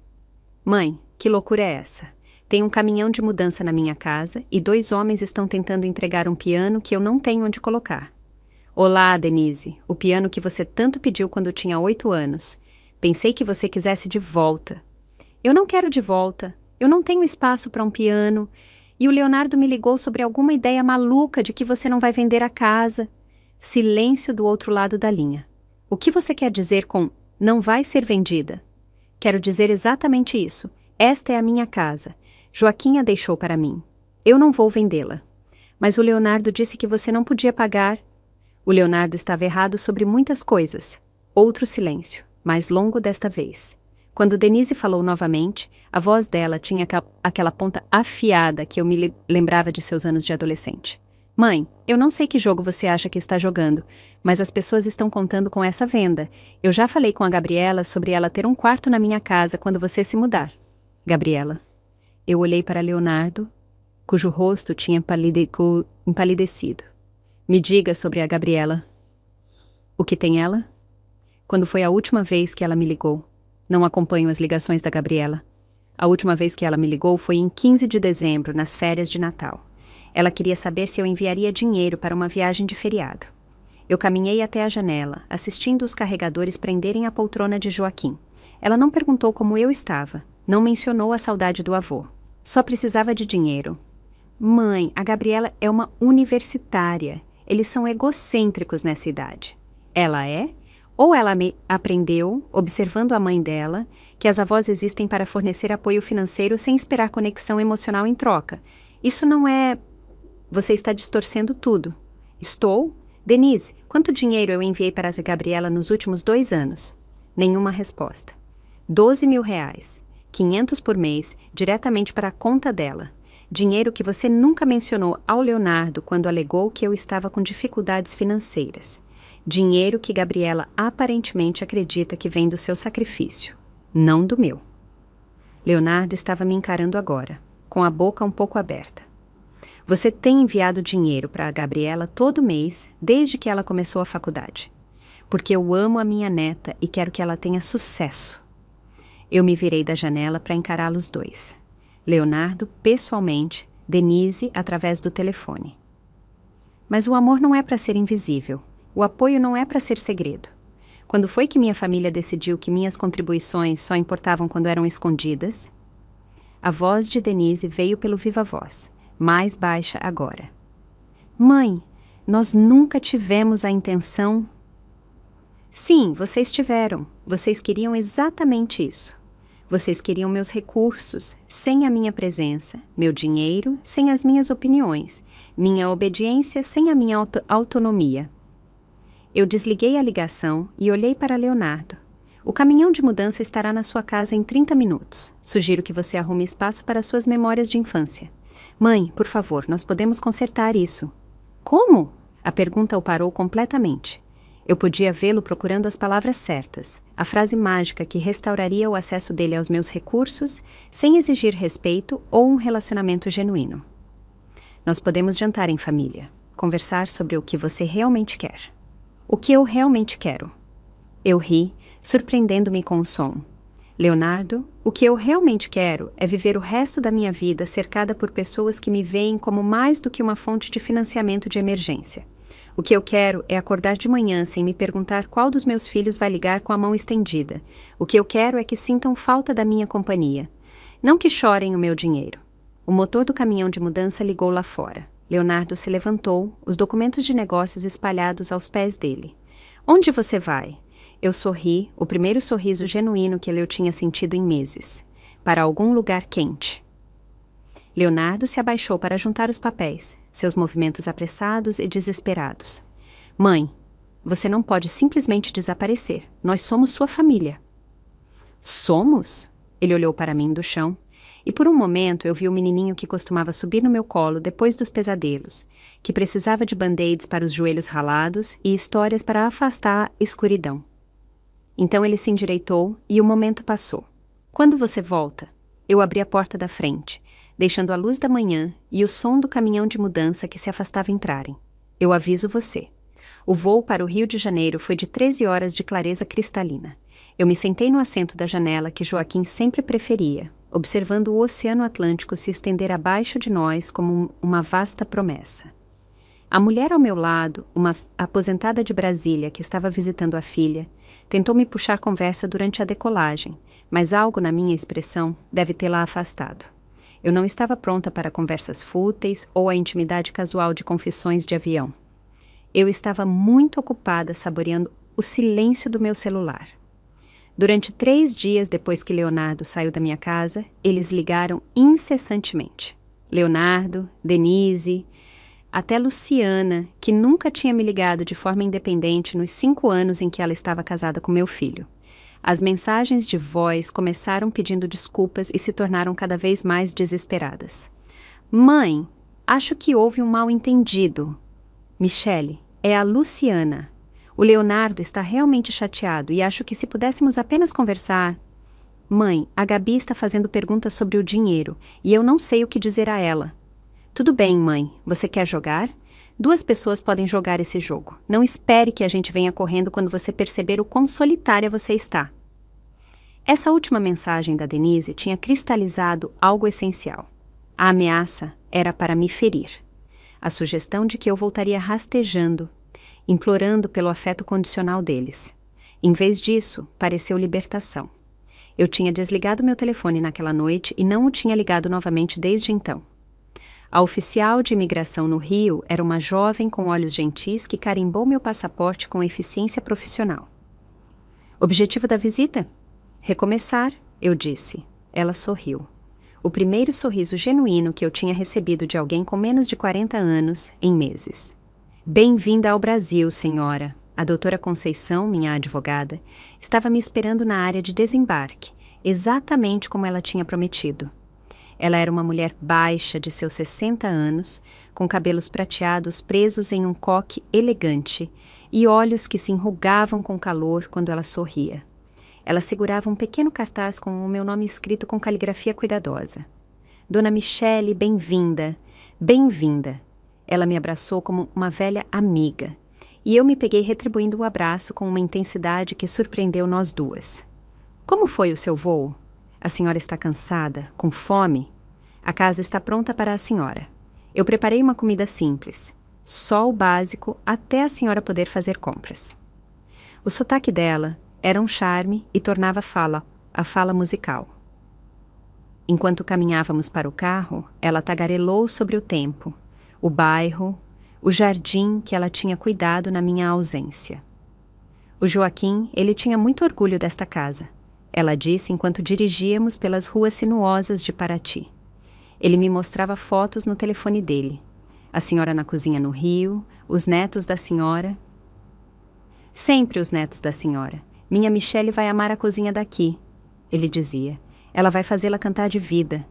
Mãe, que loucura é essa? Tem um caminhão de mudança na minha casa e 2 homens estão tentando entregar um piano que eu não tenho onde colocar. Olá, Denise, o piano que você tanto pediu quando tinha 8 anos. Pensei que você quisesse de volta. Eu não quero de volta. Eu não tenho espaço para um piano. E o Leonardo me ligou sobre alguma ideia maluca de que você não vai vender a casa. Silêncio do outro lado da linha. O que você quer dizer com não vai ser vendida? Quero dizer exatamente isso. Esta é a minha casa. Joaquim a deixou para mim. Eu não vou vendê-la. Mas o Leonardo disse que você não podia pagar. O Leonardo estava errado sobre muitas coisas. Outro silêncio, mais longo desta vez. Quando Denise falou novamente, a voz dela tinha aquela ponta afiada que eu me lembrava de seus anos de adolescente. Mãe, eu não sei que jogo você acha que está jogando, mas as pessoas estão contando com essa venda. Eu já falei com a Gabriela sobre ela ter um quarto na minha casa quando você se mudar. Gabriela. Eu olhei para Leonardo, cujo rosto tinha empalidecido. Me diga sobre a Gabriela. O que tem ela? Quando foi a última vez que ela me ligou? Não acompanho as ligações da Gabriela. A última vez que ela me ligou foi em 15 de dezembro, nas férias de Natal. Ela queria saber se eu enviaria dinheiro para uma viagem de feriado. Eu caminhei até a janela, assistindo os carregadores prenderem a poltrona de Joaquim. Ela não perguntou como eu estava, não mencionou a saudade do avô. Só precisava de dinheiro. Mãe, a Gabriela é uma universitária. Eles são egocêntricos nessa idade. Ela é? Ou ela me aprendeu, observando a mãe dela, que as avós existem para fornecer apoio financeiro sem esperar conexão emocional em troca. Isso não é... Você está distorcendo tudo. Estou? Denise, quanto dinheiro eu enviei para a Gabriela nos últimos 2 anos? Nenhuma resposta. 12 mil reais. 500 por mês, diretamente para a conta dela. Dinheiro que você nunca mencionou ao Leonardo quando alegou que eu estava com dificuldades financeiras. Dinheiro que Gabriela aparentemente acredita que vem do seu sacrifício, não do meu. Leonardo estava me encarando agora, com a boca um pouco aberta. Você tem enviado dinheiro para a Gabriela todo mês, desde que ela começou a faculdade. Porque eu amo a minha neta e quero que ela tenha sucesso. Eu me virei da janela para encará-los dois. Leonardo, pessoalmente, Denise, através do telefone. Mas o amor não é para ser invisível. O apoio não é para ser segredo. Quando foi que minha família decidiu que minhas contribuições só importavam quando eram escondidas? A voz de Denise veio pelo viva-voz, mais baixa agora. Mãe, nós nunca tivemos a intenção... Sim, vocês tiveram. Vocês queriam exatamente isso. Vocês queriam meus recursos, sem a minha presença, meu dinheiro, sem as minhas opiniões, minha obediência, sem a minha autonomia. Eu desliguei a ligação e olhei para Leonardo. O caminhão de mudança estará na sua casa em 30 minutos. Sugiro que você arrume espaço para suas memórias de infância. Mãe, por favor, nós podemos consertar isso. Como? A pergunta o parou completamente. Eu podia vê-lo procurando as palavras certas, a frase mágica que restauraria o acesso dele aos meus recursos, sem exigir respeito ou um relacionamento genuíno. Nós podemos jantar em família, conversar sobre o que você realmente quer. O que eu realmente quero? Eu ri, surpreendendo-me com o som. Leonardo, o que eu realmente quero é viver o resto da minha vida cercada por pessoas que me veem como mais do que uma fonte de financiamento de emergência. O que eu quero é acordar de manhã sem me perguntar qual dos meus filhos vai ligar com a mão estendida. O que eu quero é que sintam falta da minha companhia. Não que chorem o meu dinheiro. O motor do caminhão de mudança ligou lá fora. Leonardo se levantou, os documentos de negócios espalhados aos pés dele. Onde você vai? Eu sorri, o primeiro sorriso genuíno que eu tinha sentido em meses. Para algum lugar quente. Leonardo se abaixou para juntar os papéis, seus movimentos apressados e desesperados. Mãe, você não pode simplesmente desaparecer. Nós somos sua família. Somos? Ele olhou para mim do chão, e por um momento eu vi o menininho que costumava subir no meu colo depois dos pesadelos, que precisava de band-aids para os joelhos ralados e histórias para afastar a escuridão. Então ele se endireitou e o momento passou. Quando você volta? Eu abri a porta da frente, deixando a luz da manhã e o som do caminhão de mudança que se afastava entrarem. Eu aviso você. O voo para o Rio de Janeiro foi de 13 horas de clareza cristalina. Eu me sentei no assento da janela que Joaquim sempre preferia, observando o Oceano Atlântico se estender abaixo de nós como uma vasta promessa. A mulher ao meu lado, uma aposentada de Brasília que estava visitando a filha, tentou me puxar conversa durante a decolagem, mas algo na minha expressão deve tê-la afastado. Eu não estava pronta para conversas fúteis ou a intimidade casual de confissões de avião. Eu estava muito ocupada saboreando o silêncio do meu celular. Durante 3 dias depois que Leonardo saiu da minha casa, eles ligaram incessantemente. Leonardo, Denise, até Luciana, que nunca tinha me ligado de forma independente nos 5 anos em que ela estava casada com meu filho. As mensagens de voz começaram pedindo desculpas e se tornaram cada vez mais desesperadas. Mãe, acho que houve um mal-entendido. Michele, é a Luciana. O Leonardo está realmente chateado e acho que se pudéssemos apenas conversar... Mãe, a Gabi está fazendo perguntas sobre o dinheiro e eu não sei o que dizer a ela. Tudo bem, mãe. Você quer jogar? 2 pessoas podem jogar esse jogo. Não espere que a gente venha correndo quando você perceber o quão solitária você está. Essa última mensagem da Denise tinha cristalizado algo essencial. A ameaça era para me ferir. A sugestão de que eu voltaria rastejando, implorando pelo afeto condicional deles. Em vez disso, pareceu libertação. Eu tinha desligado meu telefone naquela noite e não o tinha ligado novamente desde então. A oficial de imigração no Rio era uma jovem com olhos gentis que carimbou meu passaporte com eficiência profissional. Objetivo da visita? Recomeçar, eu disse. Ela sorriu. O primeiro sorriso genuíno que eu tinha recebido de alguém com menos de 40 anos em meses. Bem-vinda ao Brasil, senhora. A doutora Conceição, minha advogada, estava me esperando na área de desembarque, exatamente como ela tinha prometido. Ela era uma mulher baixa de seus 60 anos, com cabelos prateados presos em um coque elegante e olhos que se enrugavam com calor quando ela sorria. Ela segurava um pequeno cartaz com o meu nome escrito com caligrafia cuidadosa. Dona Michele, bem-vinda, bem-vinda. Ela me abraçou como uma velha amiga, e eu me peguei retribuindo o abraço com uma intensidade que surpreendeu nós duas. Como foi o seu voo? A senhora está cansada, com fome? A casa está pronta para a senhora. Eu preparei uma comida simples, só o básico até a senhora poder fazer compras. O sotaque dela era um charme e tornava a fala musical. Enquanto caminhávamos para o carro, ela tagarelou sobre o tempo, o bairro, o jardim que ela tinha cuidado na minha ausência. O Joaquim, ele tinha muito orgulho desta casa, ela disse enquanto dirigíamos pelas ruas sinuosas de Paraty. Ele me mostrava fotos no telefone dele. A senhora na cozinha no Rio, os netos da senhora. Sempre os netos da senhora. Minha Michele vai amar a cozinha daqui, ele dizia. Ela vai fazê-la cantar de vida.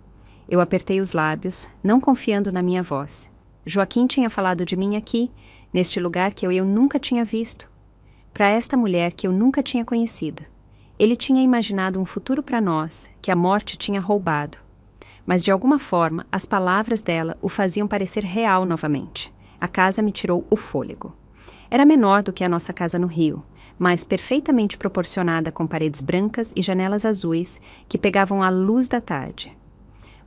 Eu apertei os lábios, não confiando na minha voz. Joaquim tinha falado de mim aqui, neste lugar que eu nunca tinha visto. Para esta mulher que eu nunca tinha conhecido. Ele tinha imaginado um futuro para nós, que a morte tinha roubado. Mas de alguma forma, as palavras dela o faziam parecer real novamente. A casa me tirou o fôlego. Era menor do que a nossa casa no Rio, mas perfeitamente proporcionada com paredes brancas e janelas azuis que pegavam a luz da tarde.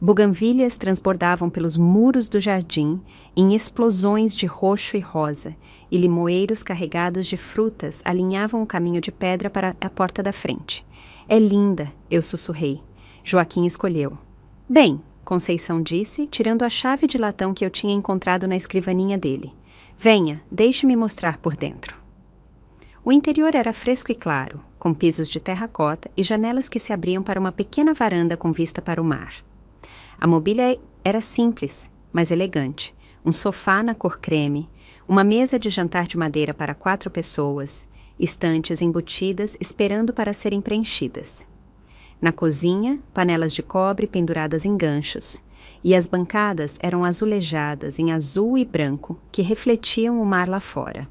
Buganvílias transbordavam pelos muros do jardim em explosões de roxo e rosa, e limoeiros carregados de frutas alinhavam o caminho de pedra para a porta da frente. É linda, eu sussurrei. Joaquim escolheu. Bem, Conceição disse, tirando a chave de latão que eu tinha encontrado na escrivaninha dele. Venha, deixe-me mostrar por dentro. O interior era fresco e claro, com pisos de terracota e janelas que se abriam para uma pequena varanda com vista para o mar. A mobília era simples, mas elegante. Um sofá na cor creme, uma mesa de jantar de madeira para 4 pessoas, estantes embutidas esperando para serem preenchidas. Na cozinha, panelas de cobre penduradas em ganchos, e as bancadas eram azulejadas em azul e branco que refletiam o mar lá fora.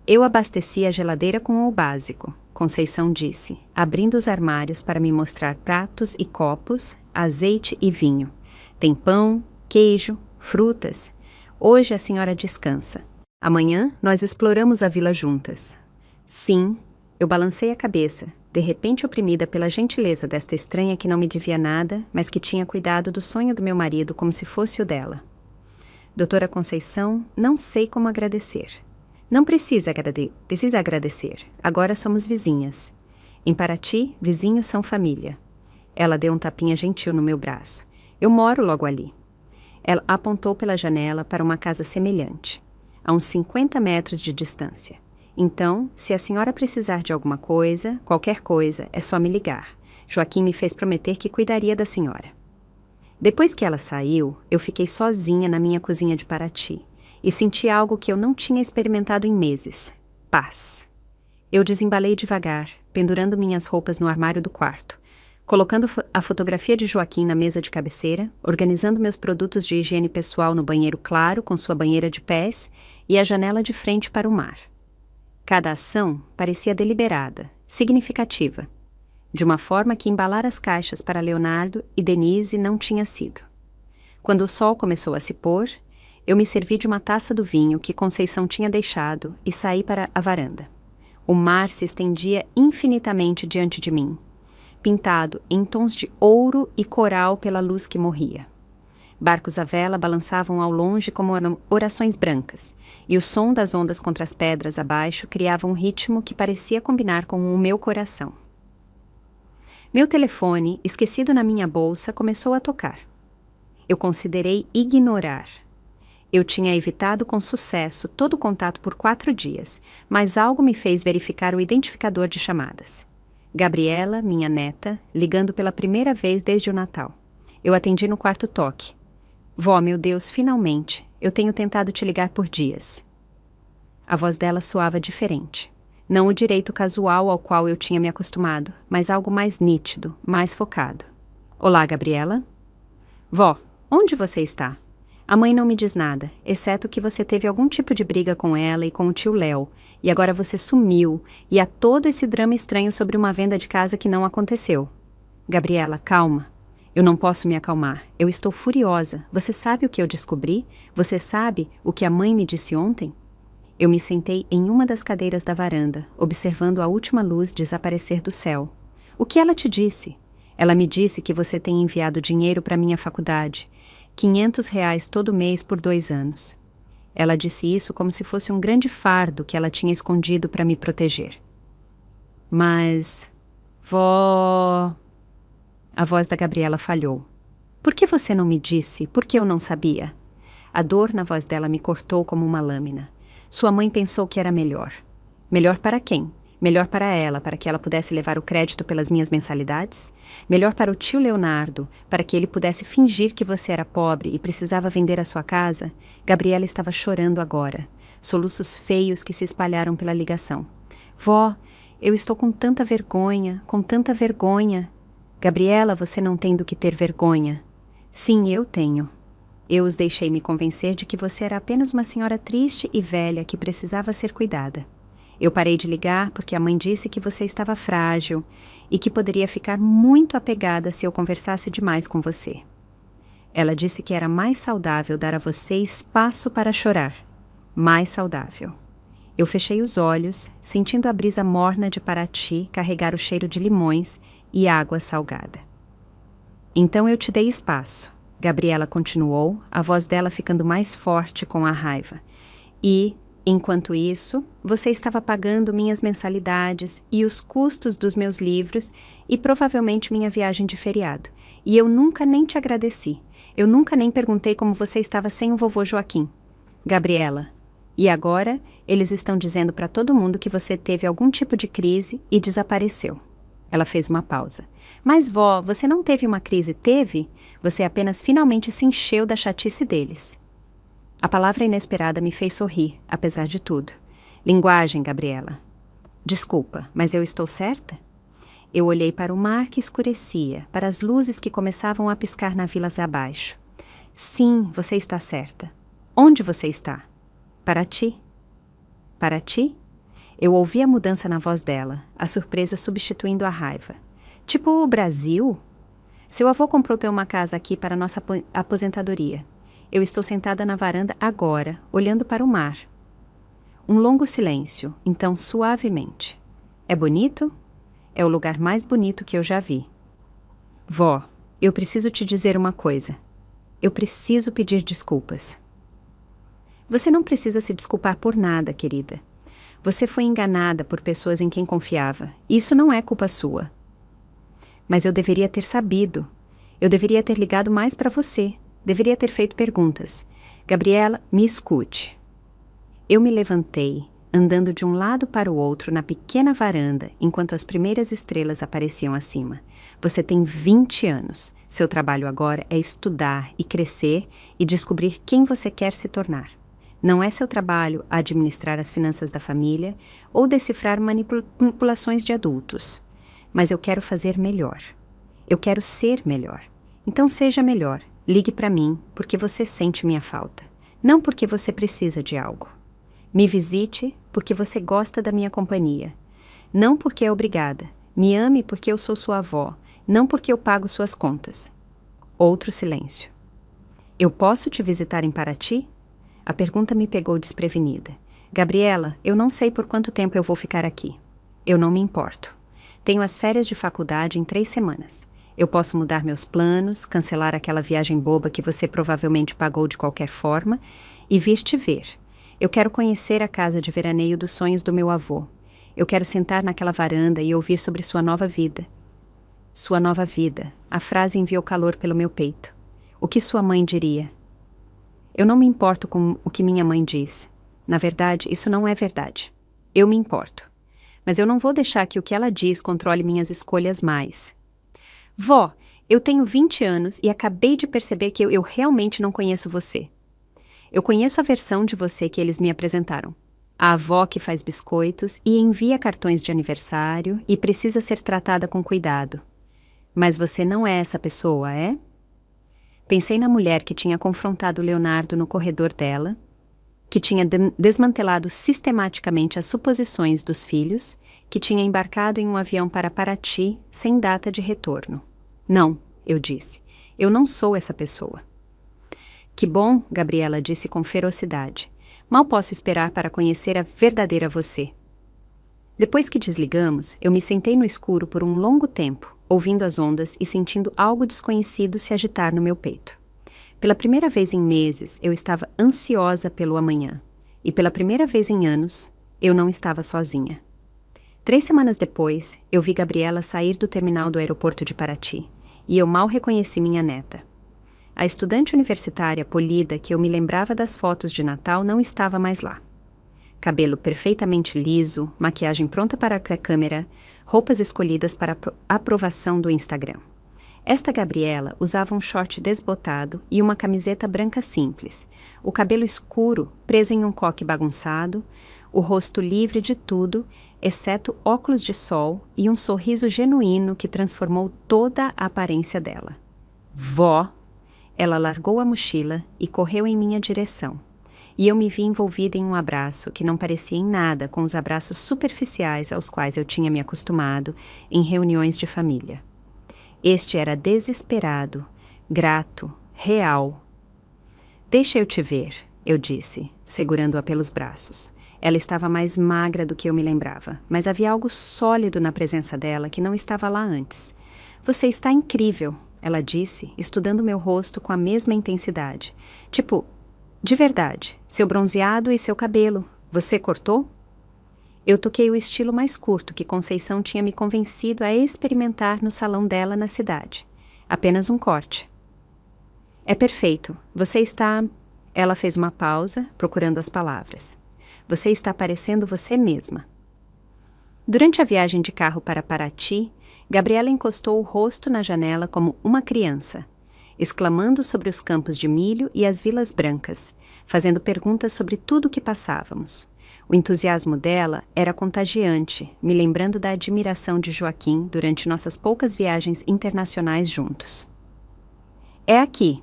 Eu abasteci a geladeira com o básico, Conceição disse, abrindo os armários para me mostrar pratos e copos, azeite e vinho. Tem pão, queijo, frutas. Hoje a senhora descansa. Amanhã nós exploramos a vila juntas. Sim, eu balancei a cabeça, de repente oprimida pela gentileza desta estranha que não me devia nada, mas que tinha cuidado do sonho do meu marido como se fosse o dela. Doutora Conceição, não sei como agradecer. Não precisa agradecer. Agora somos vizinhas. Em Paraty, vizinhos são família. Ela deu um tapinha gentil no meu braço. Eu moro logo ali. Ela apontou pela janela para uma casa semelhante, a uns 50 metros de distância. Então, se a senhora precisar de alguma coisa, qualquer coisa, é só me ligar. Joaquim me fez prometer que cuidaria da senhora. Depois que ela saiu, eu fiquei sozinha na minha cozinha de Paraty e senti algo que eu não tinha experimentado em meses. Paz. Eu desembalei devagar, pendurando minhas roupas no armário do quarto, colocando a fotografia de Joaquim na mesa de cabeceira, organizando meus produtos de higiene pessoal no banheiro claro com sua banheira de pés e a janela de frente para o mar. Cada ação parecia deliberada, significativa, de uma forma que embalar as caixas para Leonardo e Denise não tinha sido. Quando o sol começou a se pôr, eu me servi de uma taça do vinho que Conceição tinha deixado e saí para a varanda. O mar se estendia infinitamente diante de mim, pintado em tons de ouro e coral pela luz que morria. Barcos à vela balançavam ao longe como orações brancas, e o som das ondas contra as pedras abaixo criava um ritmo que parecia combinar com o meu coração. Meu telefone, esquecido na minha bolsa, começou a tocar. Eu considerei ignorar. Eu tinha evitado com sucesso todo o contato por 4 dias, mas algo me fez verificar o identificador de chamadas. Gabriela, minha neta, ligando pela primeira vez desde o Natal. Eu atendi no quarto toque. Vó, meu Deus, finalmente, eu tenho tentado te ligar por dias. A voz dela soava diferente. Não o direito casual ao qual eu tinha me acostumado, mas algo mais nítido, mais focado. Olá, Gabriela? Vó, onde você está? A mãe não me diz nada, exceto que você teve algum tipo de briga com ela e com o tio Léo, e agora você sumiu, e há todo esse drama estranho sobre uma venda de casa que não aconteceu. Gabriela, calma. Eu não posso me acalmar. Eu estou furiosa. Você sabe o que eu descobri? Você sabe o que a mãe me disse ontem? Eu me sentei em uma das cadeiras da varanda, observando a última luz desaparecer do céu. O que ela te disse? Ela me disse que você tem enviado dinheiro para minha faculdade. R$ 500 todo mês por 2 anos. Ela disse isso como se fosse um grande fardo que ela tinha escondido para me proteger. Mas... Vó... A voz da Gabriela falhou. Por que você não me disse? Por que eu não sabia? A dor na voz dela me cortou como uma lâmina. Sua mãe pensou que era melhor. Melhor para quem? Melhor para ela, para que ela pudesse levar o crédito pelas minhas mensalidades? Melhor para o tio Leonardo, para que ele pudesse fingir que você era pobre e precisava vender a sua casa? Gabriela estava chorando agora. Soluços feios que se espalharam pela ligação. Vó, eu estou com tanta vergonha, com tanta vergonha. Gabriela, você não tem do que ter vergonha. Sim, eu tenho. Eu os deixei me convencer de que você era apenas uma senhora triste e velha que precisava ser cuidada. Eu parei de ligar porque a mãe disse que você estava frágil e que poderia ficar muito apegada se eu conversasse demais com você. Ela disse que era mais saudável dar a você espaço para chorar. Mais saudável. Eu fechei os olhos, sentindo a brisa morna de Paraty carregar o cheiro de limões e água salgada. Então eu te dei espaço, Gabriela continuou, a voz dela ficando mais forte com a raiva. E, enquanto isso, você estava pagando minhas mensalidades e os custos dos meus livros e provavelmente minha viagem de feriado. E eu nunca nem te agradeci. Eu nunca nem perguntei como você estava sem o vovô Joaquim. Gabriela. E agora, eles estão dizendo para todo mundo que você teve algum tipo de crise e desapareceu. Ela fez uma pausa. Mas, vó, você não teve uma crise, teve? Você apenas finalmente se encheu da chatice deles. A palavra inesperada me fez sorrir, apesar de tudo. Linguagem, Gabriela. Desculpa, mas eu estou certa? Eu olhei para o mar que escurecia, para as luzes que começavam a piscar na vila abaixo. Sim, você está certa. Onde você está? Paraty. Paraty? Eu ouvi a mudança na voz dela, a surpresa substituindo a raiva. Tipo o Brasil? Seu avô comprou uma casa aqui para nossa aposentadoria. Eu estou sentada na varanda agora, olhando para o mar. Um longo silêncio, então suavemente. É bonito? É o lugar mais bonito que eu já vi. Vó, eu preciso te dizer uma coisa. Eu preciso pedir desculpas. Você não precisa se desculpar por nada, querida. Você foi enganada por pessoas em quem confiava. Isso não é culpa sua. Mas eu deveria ter sabido. Eu deveria ter ligado mais para você. Deveria ter feito perguntas. Gabriela, me escute. Eu me levantei, andando de um lado para o outro na pequena varanda, enquanto as primeiras estrelas apareciam acima. Você tem 20 anos. Seu trabalho agora é estudar e crescer e descobrir quem você quer se tornar. Não é seu trabalho administrar as finanças da família ou decifrar manipulações de adultos. Mas eu quero fazer melhor. Eu quero ser melhor. Então seja melhor. Ligue para mim porque você sente minha falta. Não porque você precisa de algo. Me visite porque você gosta da minha companhia. Não porque é obrigada. Me ame porque eu sou sua avó. Não porque eu pago suas contas. Outro silêncio. Eu posso te visitar em Paraty? A pergunta me pegou desprevenida. Gabriela, eu não sei por quanto tempo eu vou ficar aqui. Eu não me importo. Tenho as férias de faculdade em 3 semanas. Eu posso mudar meus planos, cancelar aquela viagem boba que você provavelmente pagou de qualquer forma e vir te ver. Eu quero conhecer a casa de veraneio dos sonhos do meu avô. Eu quero sentar naquela varanda e ouvir sobre sua nova vida. Sua nova vida. A frase enviou calor pelo meu peito. O que sua mãe diria? Eu não me importo com o que minha mãe diz. Na verdade, isso não é verdade. Eu me importo. Mas eu não vou deixar que o que ela diz controle minhas escolhas mais. Vó, eu tenho 20 anos e acabei de perceber que eu realmente não conheço você. Eu conheço a versão de você que eles me apresentaram. A avó que faz biscoitos e envia cartões de aniversário e precisa ser tratada com cuidado. Mas você não é essa pessoa, é? Pensei na mulher que tinha confrontado Leonardo no corredor dela, que tinha desmantelado sistematicamente as suposições dos filhos, que tinha embarcado em um avião para Paraty sem data de retorno. Não, eu disse, eu não sou essa pessoa. Que bom, Gabriela disse com ferocidade. Mal posso esperar para conhecer a verdadeira você. Depois que desligamos, eu me sentei no escuro por um longo tempo, ouvindo as ondas e sentindo algo desconhecido se agitar no meu peito. Pela primeira vez em meses, eu estava ansiosa pelo amanhã. E pela primeira vez em anos, eu não estava sozinha. 3 semanas depois, eu vi Gabriela sair do terminal do aeroporto de Paraty, e eu mal reconheci minha neta. A estudante universitária polida que eu me lembrava das fotos de Natal não estava mais lá. Cabelo perfeitamente liso, maquiagem pronta para a câmera, roupas escolhidas para aprovação do Instagram. Esta Gabriela usava um short desbotado e uma camiseta branca simples, o cabelo escuro preso em um coque bagunçado, o rosto livre de tudo, exceto óculos de sol e um sorriso genuíno que transformou toda a aparência dela. Vó! Ela largou a mochila e correu em minha direção. E eu me vi envolvida em um abraço que não parecia em nada com os abraços superficiais aos quais eu tinha me acostumado em reuniões de família. Este era desesperado, grato, real. Deixa eu te ver, eu disse, segurando-a pelos braços. Ela estava mais magra do que eu me lembrava, mas havia algo sólido na presença dela que não estava lá antes. Você está incrível, ela disse, estudando meu rosto com a mesma intensidade. Tipo, de verdade, seu bronzeado e seu cabelo, você cortou? Eu toquei o estilo mais curto que Conceição tinha me convencido a experimentar no salão dela na cidade. Apenas um corte. É perfeito. Você está... Ela fez uma pausa, procurando as palavras. Você está parecendo você mesma. Durante a viagem de carro para Paraty, Gabriela encostou o rosto na janela como uma criança, exclamando sobre os campos de milho e as vilas brancas, fazendo perguntas sobre tudo o que passávamos. O entusiasmo dela era contagiante, me lembrando da admiração de Joaquim durante nossas poucas viagens internacionais juntos. É aqui,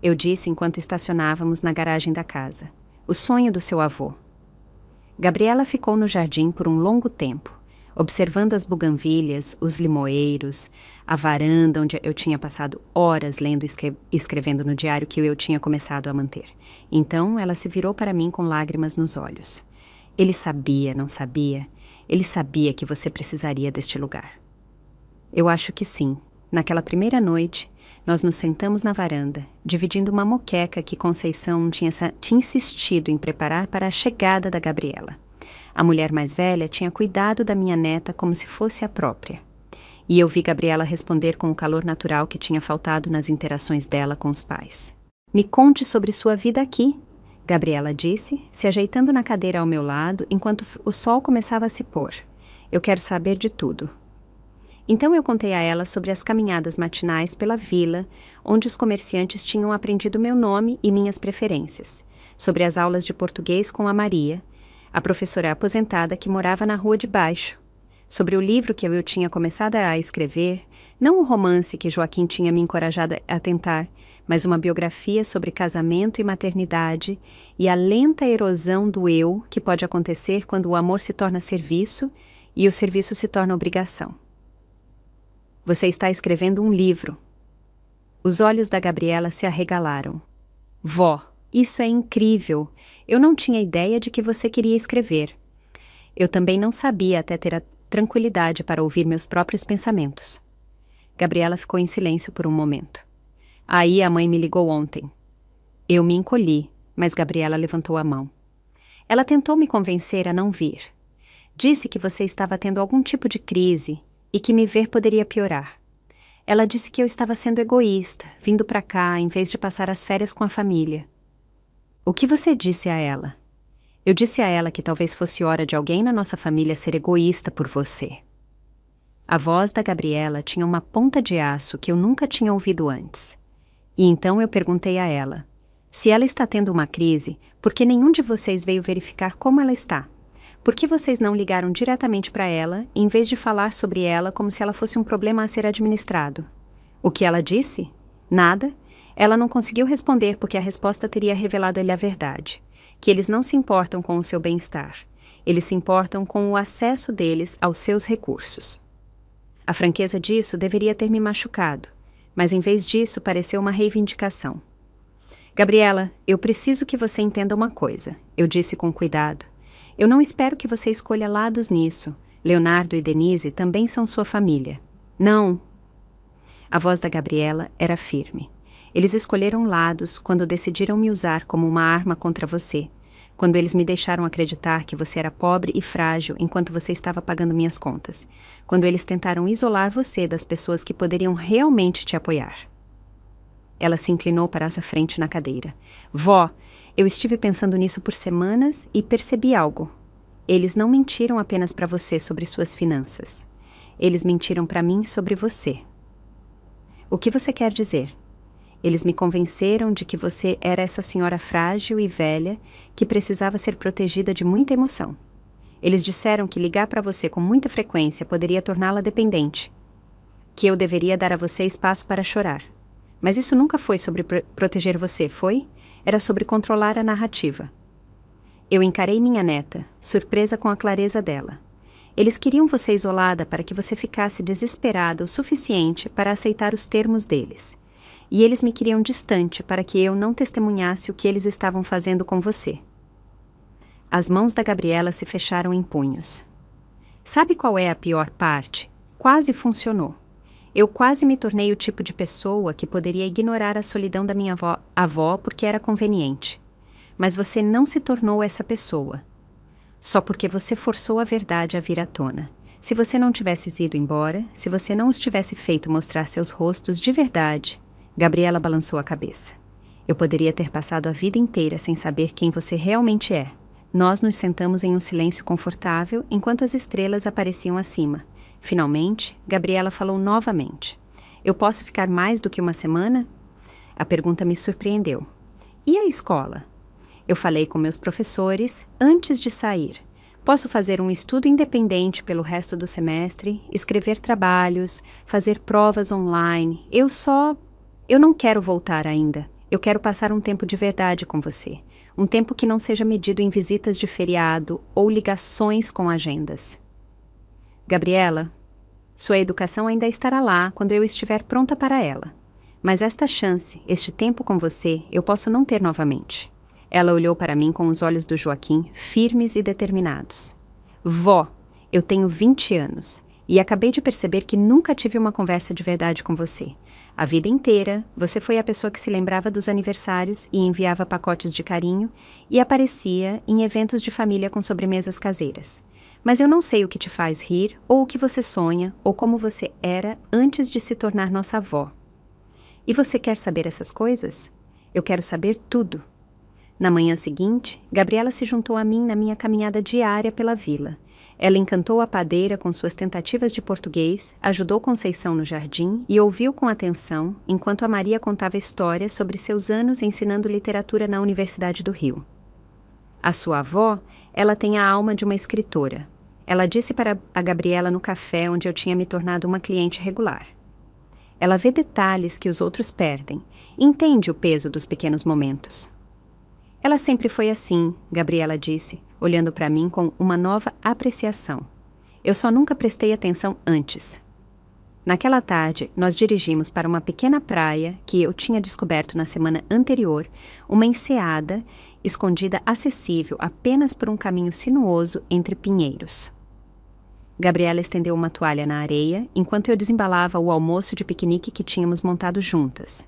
eu disse enquanto estacionávamos na garagem da casa. O sonho do seu avô. Gabriela ficou no jardim por um longo tempo, observando as buganvílias, os limoeiros, a varanda onde eu tinha passado horas lendo e escrevendo no diário que eu tinha começado a manter. Então ela se virou para mim com lágrimas nos olhos. Ele sabia, não sabia? Ele sabia que você precisaria deste lugar. Eu acho que sim. Naquela primeira noite, nós nos sentamos na varanda, dividindo uma moqueca que Conceição tinha insistido em preparar para a chegada da Gabriela. A mulher mais velha tinha cuidado da minha neta como se fosse a própria. E eu vi Gabriela responder com o calor natural que tinha faltado nas interações dela com os pais. Me conte sobre sua vida aqui, Gabriela disse, se ajeitando na cadeira ao meu lado enquanto o sol começava a se pôr. Eu quero saber de tudo. Então eu contei a ela sobre as caminhadas matinais pela vila, onde os comerciantes tinham aprendido meu nome e minhas preferências, sobre as aulas de português com a Maria, a professora aposentada que morava na rua de baixo, sobre o livro que eu tinha começado a escrever, não o romance que Joaquim tinha me encorajado a tentar, mas uma biografia sobre casamento e maternidade e a lenta erosão do eu que pode acontecer quando o amor se torna serviço e o serviço se torna obrigação. Você está escrevendo um livro. Os olhos da Gabriela se arregalaram. Vó, isso é incrível. Eu não tinha ideia de que você queria escrever. Eu também não sabia até ter a tranquilidade para ouvir meus próprios pensamentos. Gabriela ficou em silêncio por um momento. Aí a mãe me ligou ontem. Eu me encolhi, mas Gabriela levantou a mão. Ela tentou me convencer a não vir. Disse que você estava tendo algum tipo de crise e que me ver poderia piorar. Ela disse que eu estava sendo egoísta, vindo para cá em vez de passar as férias com a família. O que você disse a ela? Eu disse a ela que talvez fosse hora de alguém na nossa família ser egoísta por você. A voz da Gabriela tinha uma ponta de aço que eu nunca tinha ouvido antes. E então eu perguntei a ela, se ela está tendo uma crise, por que nenhum de vocês veio verificar como ela está? Por que vocês não ligaram diretamente para ela, em vez de falar sobre ela como se ela fosse um problema a ser administrado? O que ela disse? Nada. Ela não conseguiu responder porque a resposta teria revelado a ele a verdade, que eles não se importam com o seu bem-estar. Eles se importam com o acesso deles aos seus recursos. A franqueza disso deveria ter me machucado, mas em vez disso pareceu uma reivindicação. Gabriela, eu preciso que você entenda uma coisa, eu disse com cuidado. Eu não espero que você escolha lados nisso. Leonardo e Denise também são sua família. Não. A voz da Gabriela era firme. Eles escolheram lados quando decidiram me usar como uma arma contra você, quando eles me deixaram acreditar que você era pobre e frágil enquanto você estava pagando minhas contas, quando eles tentaram isolar você das pessoas que poderiam realmente te apoiar. Ela se inclinou para essa frente na cadeira. Vó, eu estive pensando nisso por semanas e percebi algo. Eles não mentiram apenas para você sobre suas finanças. Eles mentiram para mim sobre você. O que você quer dizer? Eles me convenceram de que você era essa senhora frágil e velha que precisava ser protegida de muita emoção. Eles disseram que ligar para você com muita frequência poderia torná-la dependente. Que eu deveria dar a você espaço para chorar. Mas isso nunca foi sobre proteger você, foi? Era sobre controlar a narrativa. Eu encarei minha neta, surpresa com a clareza dela. Eles queriam você isolada para que você ficasse desesperada o suficiente para aceitar os termos deles. E eles me queriam distante para que eu não testemunhasse o que eles estavam fazendo com você. As mãos da Gabriela se fecharam em punhos. Sabe qual é a pior parte? Quase funcionou. Eu quase me tornei o tipo de pessoa que poderia ignorar a solidão da minha avó porque era conveniente. Mas você não se tornou essa pessoa. Só porque você forçou a verdade a vir à tona. Se você não tivesse ido embora, se você não os tivesse feito mostrar seus rostos de verdade... Gabriela balançou a cabeça. Eu poderia ter passado a vida inteira sem saber quem você realmente é. Nós nos sentamos em um silêncio confortável enquanto as estrelas apareciam acima. Finalmente, Gabriela falou novamente. Eu posso ficar mais do que uma semana? A pergunta me surpreendeu. E a escola? Eu falei com meus professores antes de sair. Posso fazer um estudo independente pelo resto do semestre, escrever trabalhos, fazer provas online. Eu não quero voltar ainda. Eu quero passar um tempo de verdade com você. Um tempo que não seja medido em visitas de feriado ou ligações com agendas. Gabriela, sua educação ainda estará lá quando eu estiver pronta para ela. Mas esta chance, este tempo com você, eu posso não ter novamente. Ela olhou para mim com os olhos do Joaquim, firmes e determinados. Vó, eu tenho 20 anos e acabei de perceber que nunca tive uma conversa de verdade com você. A vida inteira, você foi a pessoa que se lembrava dos aniversários e enviava pacotes de carinho e aparecia em eventos de família com sobremesas caseiras. Mas eu não sei o que te faz rir, ou o que você sonha, ou como você era antes de se tornar nossa avó. E você quer saber essas coisas? Eu quero saber tudo. Na manhã seguinte, Gabriela se juntou a mim na minha caminhada diária pela vila. Ela encantou a padeira com suas tentativas de português, ajudou Conceição no jardim e ouviu com atenção enquanto a Maria contava histórias sobre seus anos ensinando literatura na Universidade do Rio. A sua avó, ela tem a alma de uma escritora. Ela disse para a Gabriela no café onde eu tinha me tornado uma cliente regular. Ela vê detalhes que os outros perdem, entende o peso dos pequenos momentos. Ela sempre foi assim, Gabriela disse, olhando para mim com uma nova apreciação. Eu só nunca prestei atenção antes. Naquela tarde, nós dirigimos para uma pequena praia que eu tinha descoberto na semana anterior, uma enseada escondida acessível apenas por um caminho sinuoso entre pinheiros. Gabriela estendeu uma toalha na areia enquanto eu desembalava o almoço de piquenique que tínhamos montado juntas.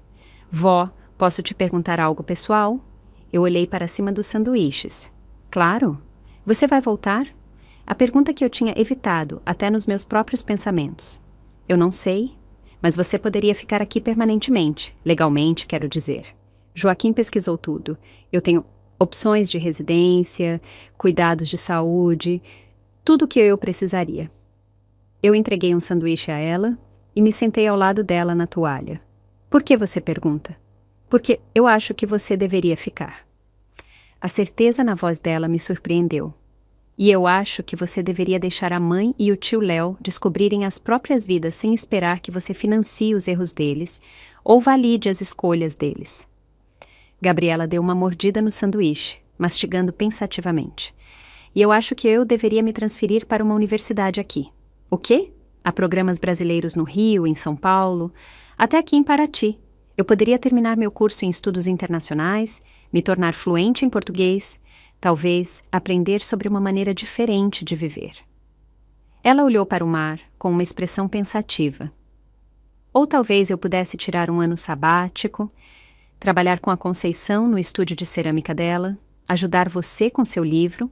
Vó, posso te perguntar algo pessoal? Eu olhei para cima dos sanduíches. Claro. Você vai voltar? A pergunta que eu tinha evitado, até nos meus próprios pensamentos. Eu não sei, mas você poderia ficar aqui permanentemente, legalmente, quero dizer. Joaquim pesquisou tudo. Eu tenho opções de residência, cuidados de saúde, tudo o que eu precisaria. Eu entreguei um sanduíche a ela e me sentei ao lado dela na toalha. Por que você pergunta? Porque eu acho que você deveria ficar. A certeza na voz dela me surpreendeu. E eu acho que você deveria deixar a mãe e o tio Léo descobrirem as próprias vidas sem esperar que você financie os erros deles ou valide as escolhas deles. Gabriela deu uma mordida no sanduíche, mastigando pensativamente. E eu acho que eu deveria me transferir para uma universidade aqui. O quê? Há programas brasileiros no Rio, em São Paulo, até aqui em Paraty. Eu poderia terminar meu curso em estudos internacionais, me tornar fluente em português, talvez aprender sobre uma maneira diferente de viver. Ela olhou para o mar com uma expressão pensativa. Ou talvez eu pudesse tirar um ano sabático, trabalhar com a Conceição no estúdio de cerâmica dela, ajudar você com seu livro,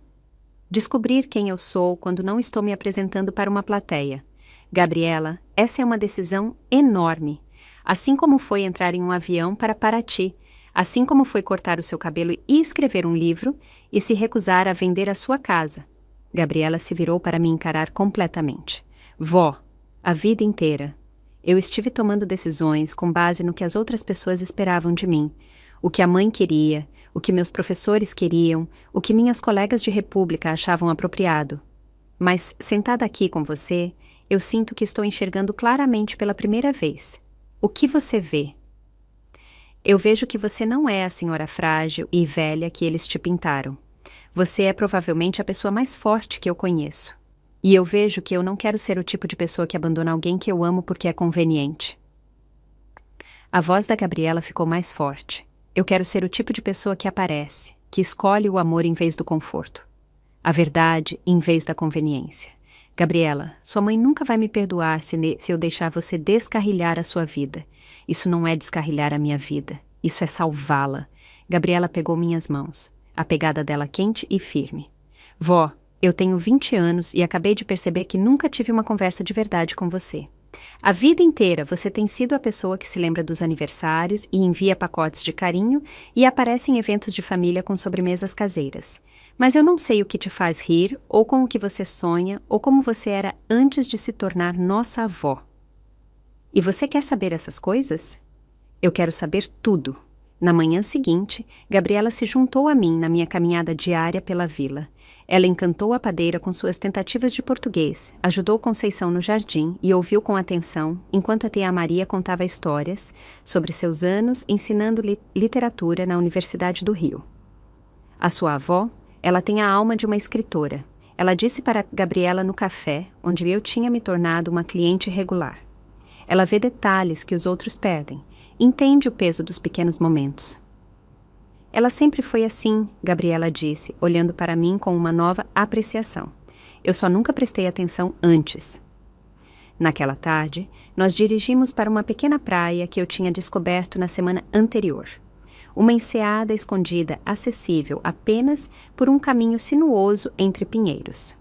descobrir quem eu sou quando não estou me apresentando para uma plateia. Gabriela, essa é uma decisão enorme. Assim como foi entrar em um avião para Paraty, assim como foi cortar o seu cabelo e escrever um livro e se recusar a vender a sua casa. Gabriela se virou para me encarar completamente. Vó, a vida inteira, eu estive tomando decisões com base no que as outras pessoas esperavam de mim, o que a mãe queria, o que meus professores queriam, o que minhas colegas de república achavam apropriado. Mas, sentada aqui com você, eu sinto que estou enxergando claramente pela primeira vez. O que você vê? Eu vejo que você não é a senhora frágil e velha que eles te pintaram. Você é provavelmente a pessoa mais forte que eu conheço. E eu vejo que eu não quero ser o tipo de pessoa que abandona alguém que eu amo porque é conveniente. A voz da Gabriela ficou mais forte. Eu quero ser o tipo de pessoa que aparece, que escolhe o amor em vez do conforto. A verdade em vez da conveniência. Gabriela, sua mãe nunca vai me perdoar se eu deixar você descarrilhar a sua vida. Isso não é descarrilhar a minha vida. Isso é salvá-la. Gabriela pegou minhas mãos, a pegada dela quente e firme. Vó, eu tenho 20 anos e acabei de perceber que nunca tive uma conversa de verdade com você. A vida inteira você tem sido a pessoa que se lembra dos aniversários e envia pacotes de carinho e aparece em eventos de família com sobremesas caseiras. Mas eu não sei o que te faz rir, ou com o que você sonha, ou como você era antes de se tornar nossa avó. E você quer saber essas coisas? Eu quero saber tudo. Na manhã seguinte, Gabriela se juntou a mim na minha caminhada diária pela vila. Ela encantou a padeira com suas tentativas de português, ajudou Conceição no jardim e ouviu com atenção enquanto a tia Maria contava histórias sobre seus anos ensinando literatura na Universidade do Rio. A sua avó, ela tem a alma de uma escritora. Ela disse para Gabriela no café, onde eu tinha me tornado uma cliente regular. Ela vê detalhes que os outros perdem, entende o peso dos pequenos momentos. Ela sempre foi assim, Gabriela disse, olhando para mim com uma nova apreciação. Eu só nunca prestei atenção antes. Naquela tarde, nós dirigimos para uma pequena praia que eu tinha descoberto na semana anterior. Uma enseada escondida, acessível apenas por um caminho sinuoso entre pinheiros.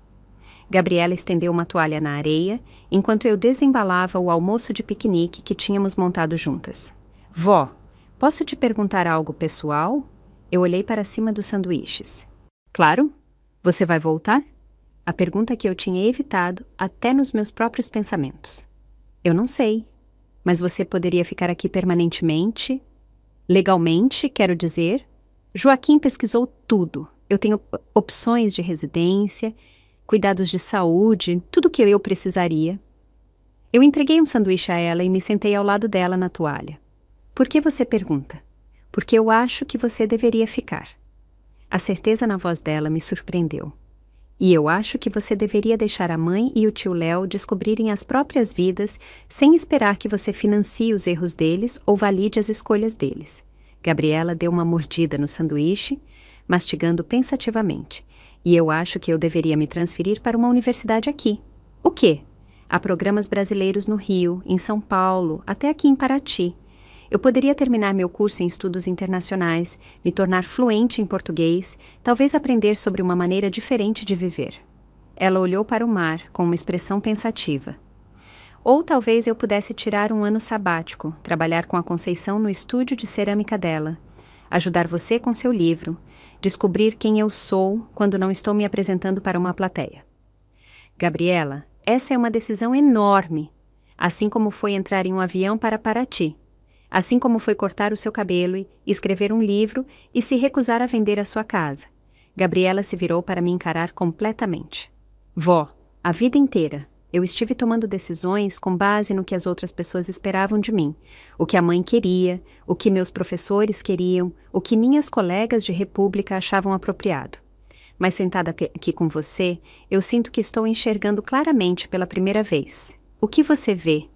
Gabriela estendeu uma toalha na areia, enquanto eu desembalava o almoço de piquenique que tínhamos montado juntas. Vó, posso te perguntar algo pessoal? Eu olhei para cima dos sanduíches. Claro. Você vai voltar? A pergunta que eu tinha evitado até nos meus próprios pensamentos. Eu não sei. Mas você poderia ficar aqui permanentemente? Legalmente, quero dizer? Joaquim pesquisou tudo. Eu tenho opções de residência, cuidados de saúde, tudo o que eu precisaria. Eu entreguei um sanduíche a ela e me sentei ao lado dela na toalha. Por que você pergunta? Porque eu acho que você deveria ficar. A certeza na voz dela me surpreendeu. E eu acho que você deveria deixar a mãe e o tio Léo descobrirem as próprias vidas sem esperar que você financie os erros deles ou valide as escolhas deles. Gabriela deu uma mordida no sanduíche, mastigando pensativamente. E eu acho que eu deveria me transferir para uma universidade aqui. O quê? Há programas brasileiros no Rio, em São Paulo, até aqui em Paraty. Eu poderia terminar meu curso em estudos internacionais, me tornar fluente em português, talvez aprender sobre uma maneira diferente de viver. Ela olhou para o mar com uma expressão pensativa. Ou talvez eu pudesse tirar um ano sabático, trabalhar com a Conceição no estúdio de cerâmica dela, ajudar você com seu livro, descobrir quem eu sou quando não estou me apresentando para uma plateia. Gabriela, essa é uma decisão enorme, assim como foi entrar em um avião para Paraty. Assim como foi cortar o seu cabelo e escrever um livro e se recusar a vender a sua casa. Gabriela se virou para me encarar completamente. Vó, a vida inteira, eu estive tomando decisões com base no que as outras pessoas esperavam de mim, o que a mãe queria, o que meus professores queriam, o que minhas colegas de república achavam apropriado. Mas sentada aqui com você, eu sinto que estou enxergando claramente pela primeira vez. O que você vê?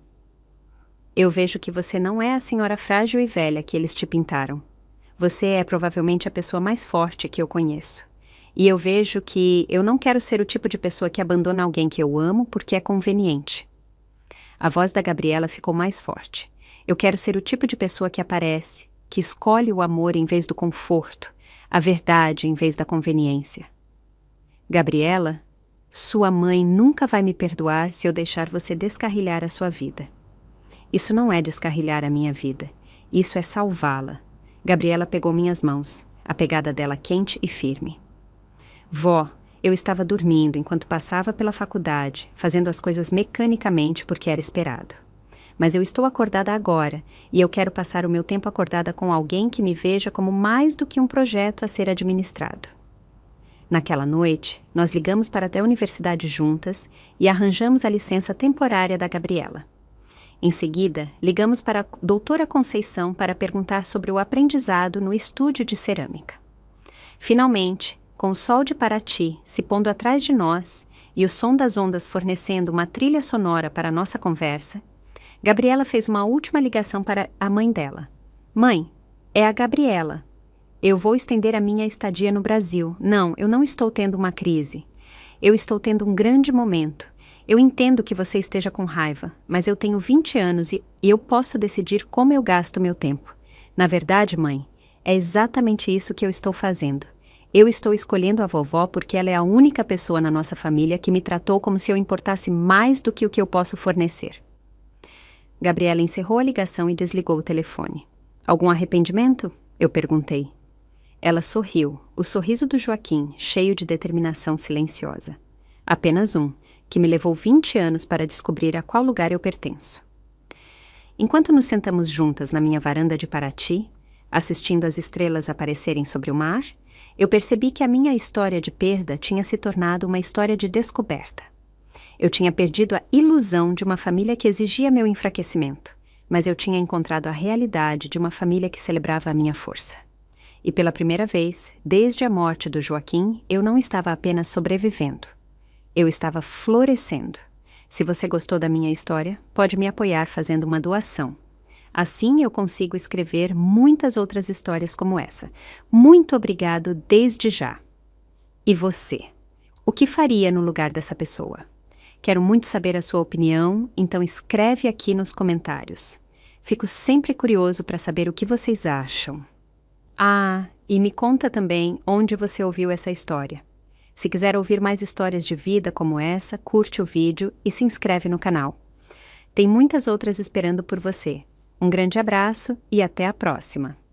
Eu vejo que você não é a senhora frágil e velha que eles te pintaram. Você é provavelmente a pessoa mais forte que eu conheço. E eu vejo que eu não quero ser o tipo de pessoa que abandona alguém que eu amo porque é conveniente. A voz da Gabriela ficou mais forte. Eu quero ser o tipo de pessoa que aparece, que escolhe o amor em vez do conforto, a verdade em vez da conveniência. Gabriela, sua mãe nunca vai me perdoar se eu deixar você descarrilhar a sua vida. Isso não é descarrilhar a minha vida. Isso é salvá-la. Gabriela pegou minhas mãos, a pegada dela quente e firme. Vó, eu estava dormindo enquanto passava pela faculdade, fazendo as coisas mecanicamente porque era esperado. Mas eu estou acordada agora e eu quero passar o meu tempo acordada com alguém que me veja como mais do que um projeto a ser administrado. Naquela noite, nós ligamos para a universidade juntas e arranjamos a licença temporária da Gabriela. Em seguida, ligamos para a doutora Conceição para perguntar sobre o aprendizado no estúdio de cerâmica. Finalmente, com o sol de Paraty se pondo atrás de nós e o som das ondas fornecendo uma trilha sonora para a nossa conversa, Gabriela fez uma última ligação para a mãe dela. Mãe, é a Gabriela. Eu vou estender a minha estadia no Brasil. Não, eu não estou tendo uma crise. Eu estou tendo um grande momento. Eu entendo que você esteja com raiva, mas eu tenho 20 anos e eu posso decidir como eu gasto meu tempo. Na verdade, mãe, é exatamente isso que eu estou fazendo. Eu estou escolhendo a vovó porque ela é a única pessoa na nossa família que me tratou como se eu importasse mais do que o que eu posso fornecer. Gabriela encerrou a ligação e desligou o telefone. Algum arrependimento? Eu perguntei. Ela sorriu, o sorriso do Joaquim, cheio de determinação silenciosa. Apenas um, que me levou 20 anos para descobrir a qual lugar eu pertenço. Enquanto nos sentamos juntas na minha varanda de Paraty, assistindo as estrelas aparecerem sobre o mar, eu percebi que a minha história de perda tinha se tornado uma história de descoberta. Eu tinha perdido a ilusão de uma família que exigia meu enfraquecimento, mas eu tinha encontrado a realidade de uma família que celebrava a minha força. E pela primeira vez, desde a morte do Joaquim, eu não estava apenas sobrevivendo. Eu estava florescendo. Se você gostou da minha história, pode me apoiar fazendo uma doação. Assim eu consigo escrever muitas outras histórias como essa. Muito obrigado desde já. E você? O que faria no lugar dessa pessoa? Quero muito saber a sua opinião, então escreve aqui nos comentários. Fico sempre curioso para saber o que vocês acham. Ah, e me conta também onde você ouviu essa história. Se quiser ouvir mais histórias de vida como essa, curte o vídeo e se inscreve no canal. Tem muitas outras esperando por você. Um grande abraço e até a próxima!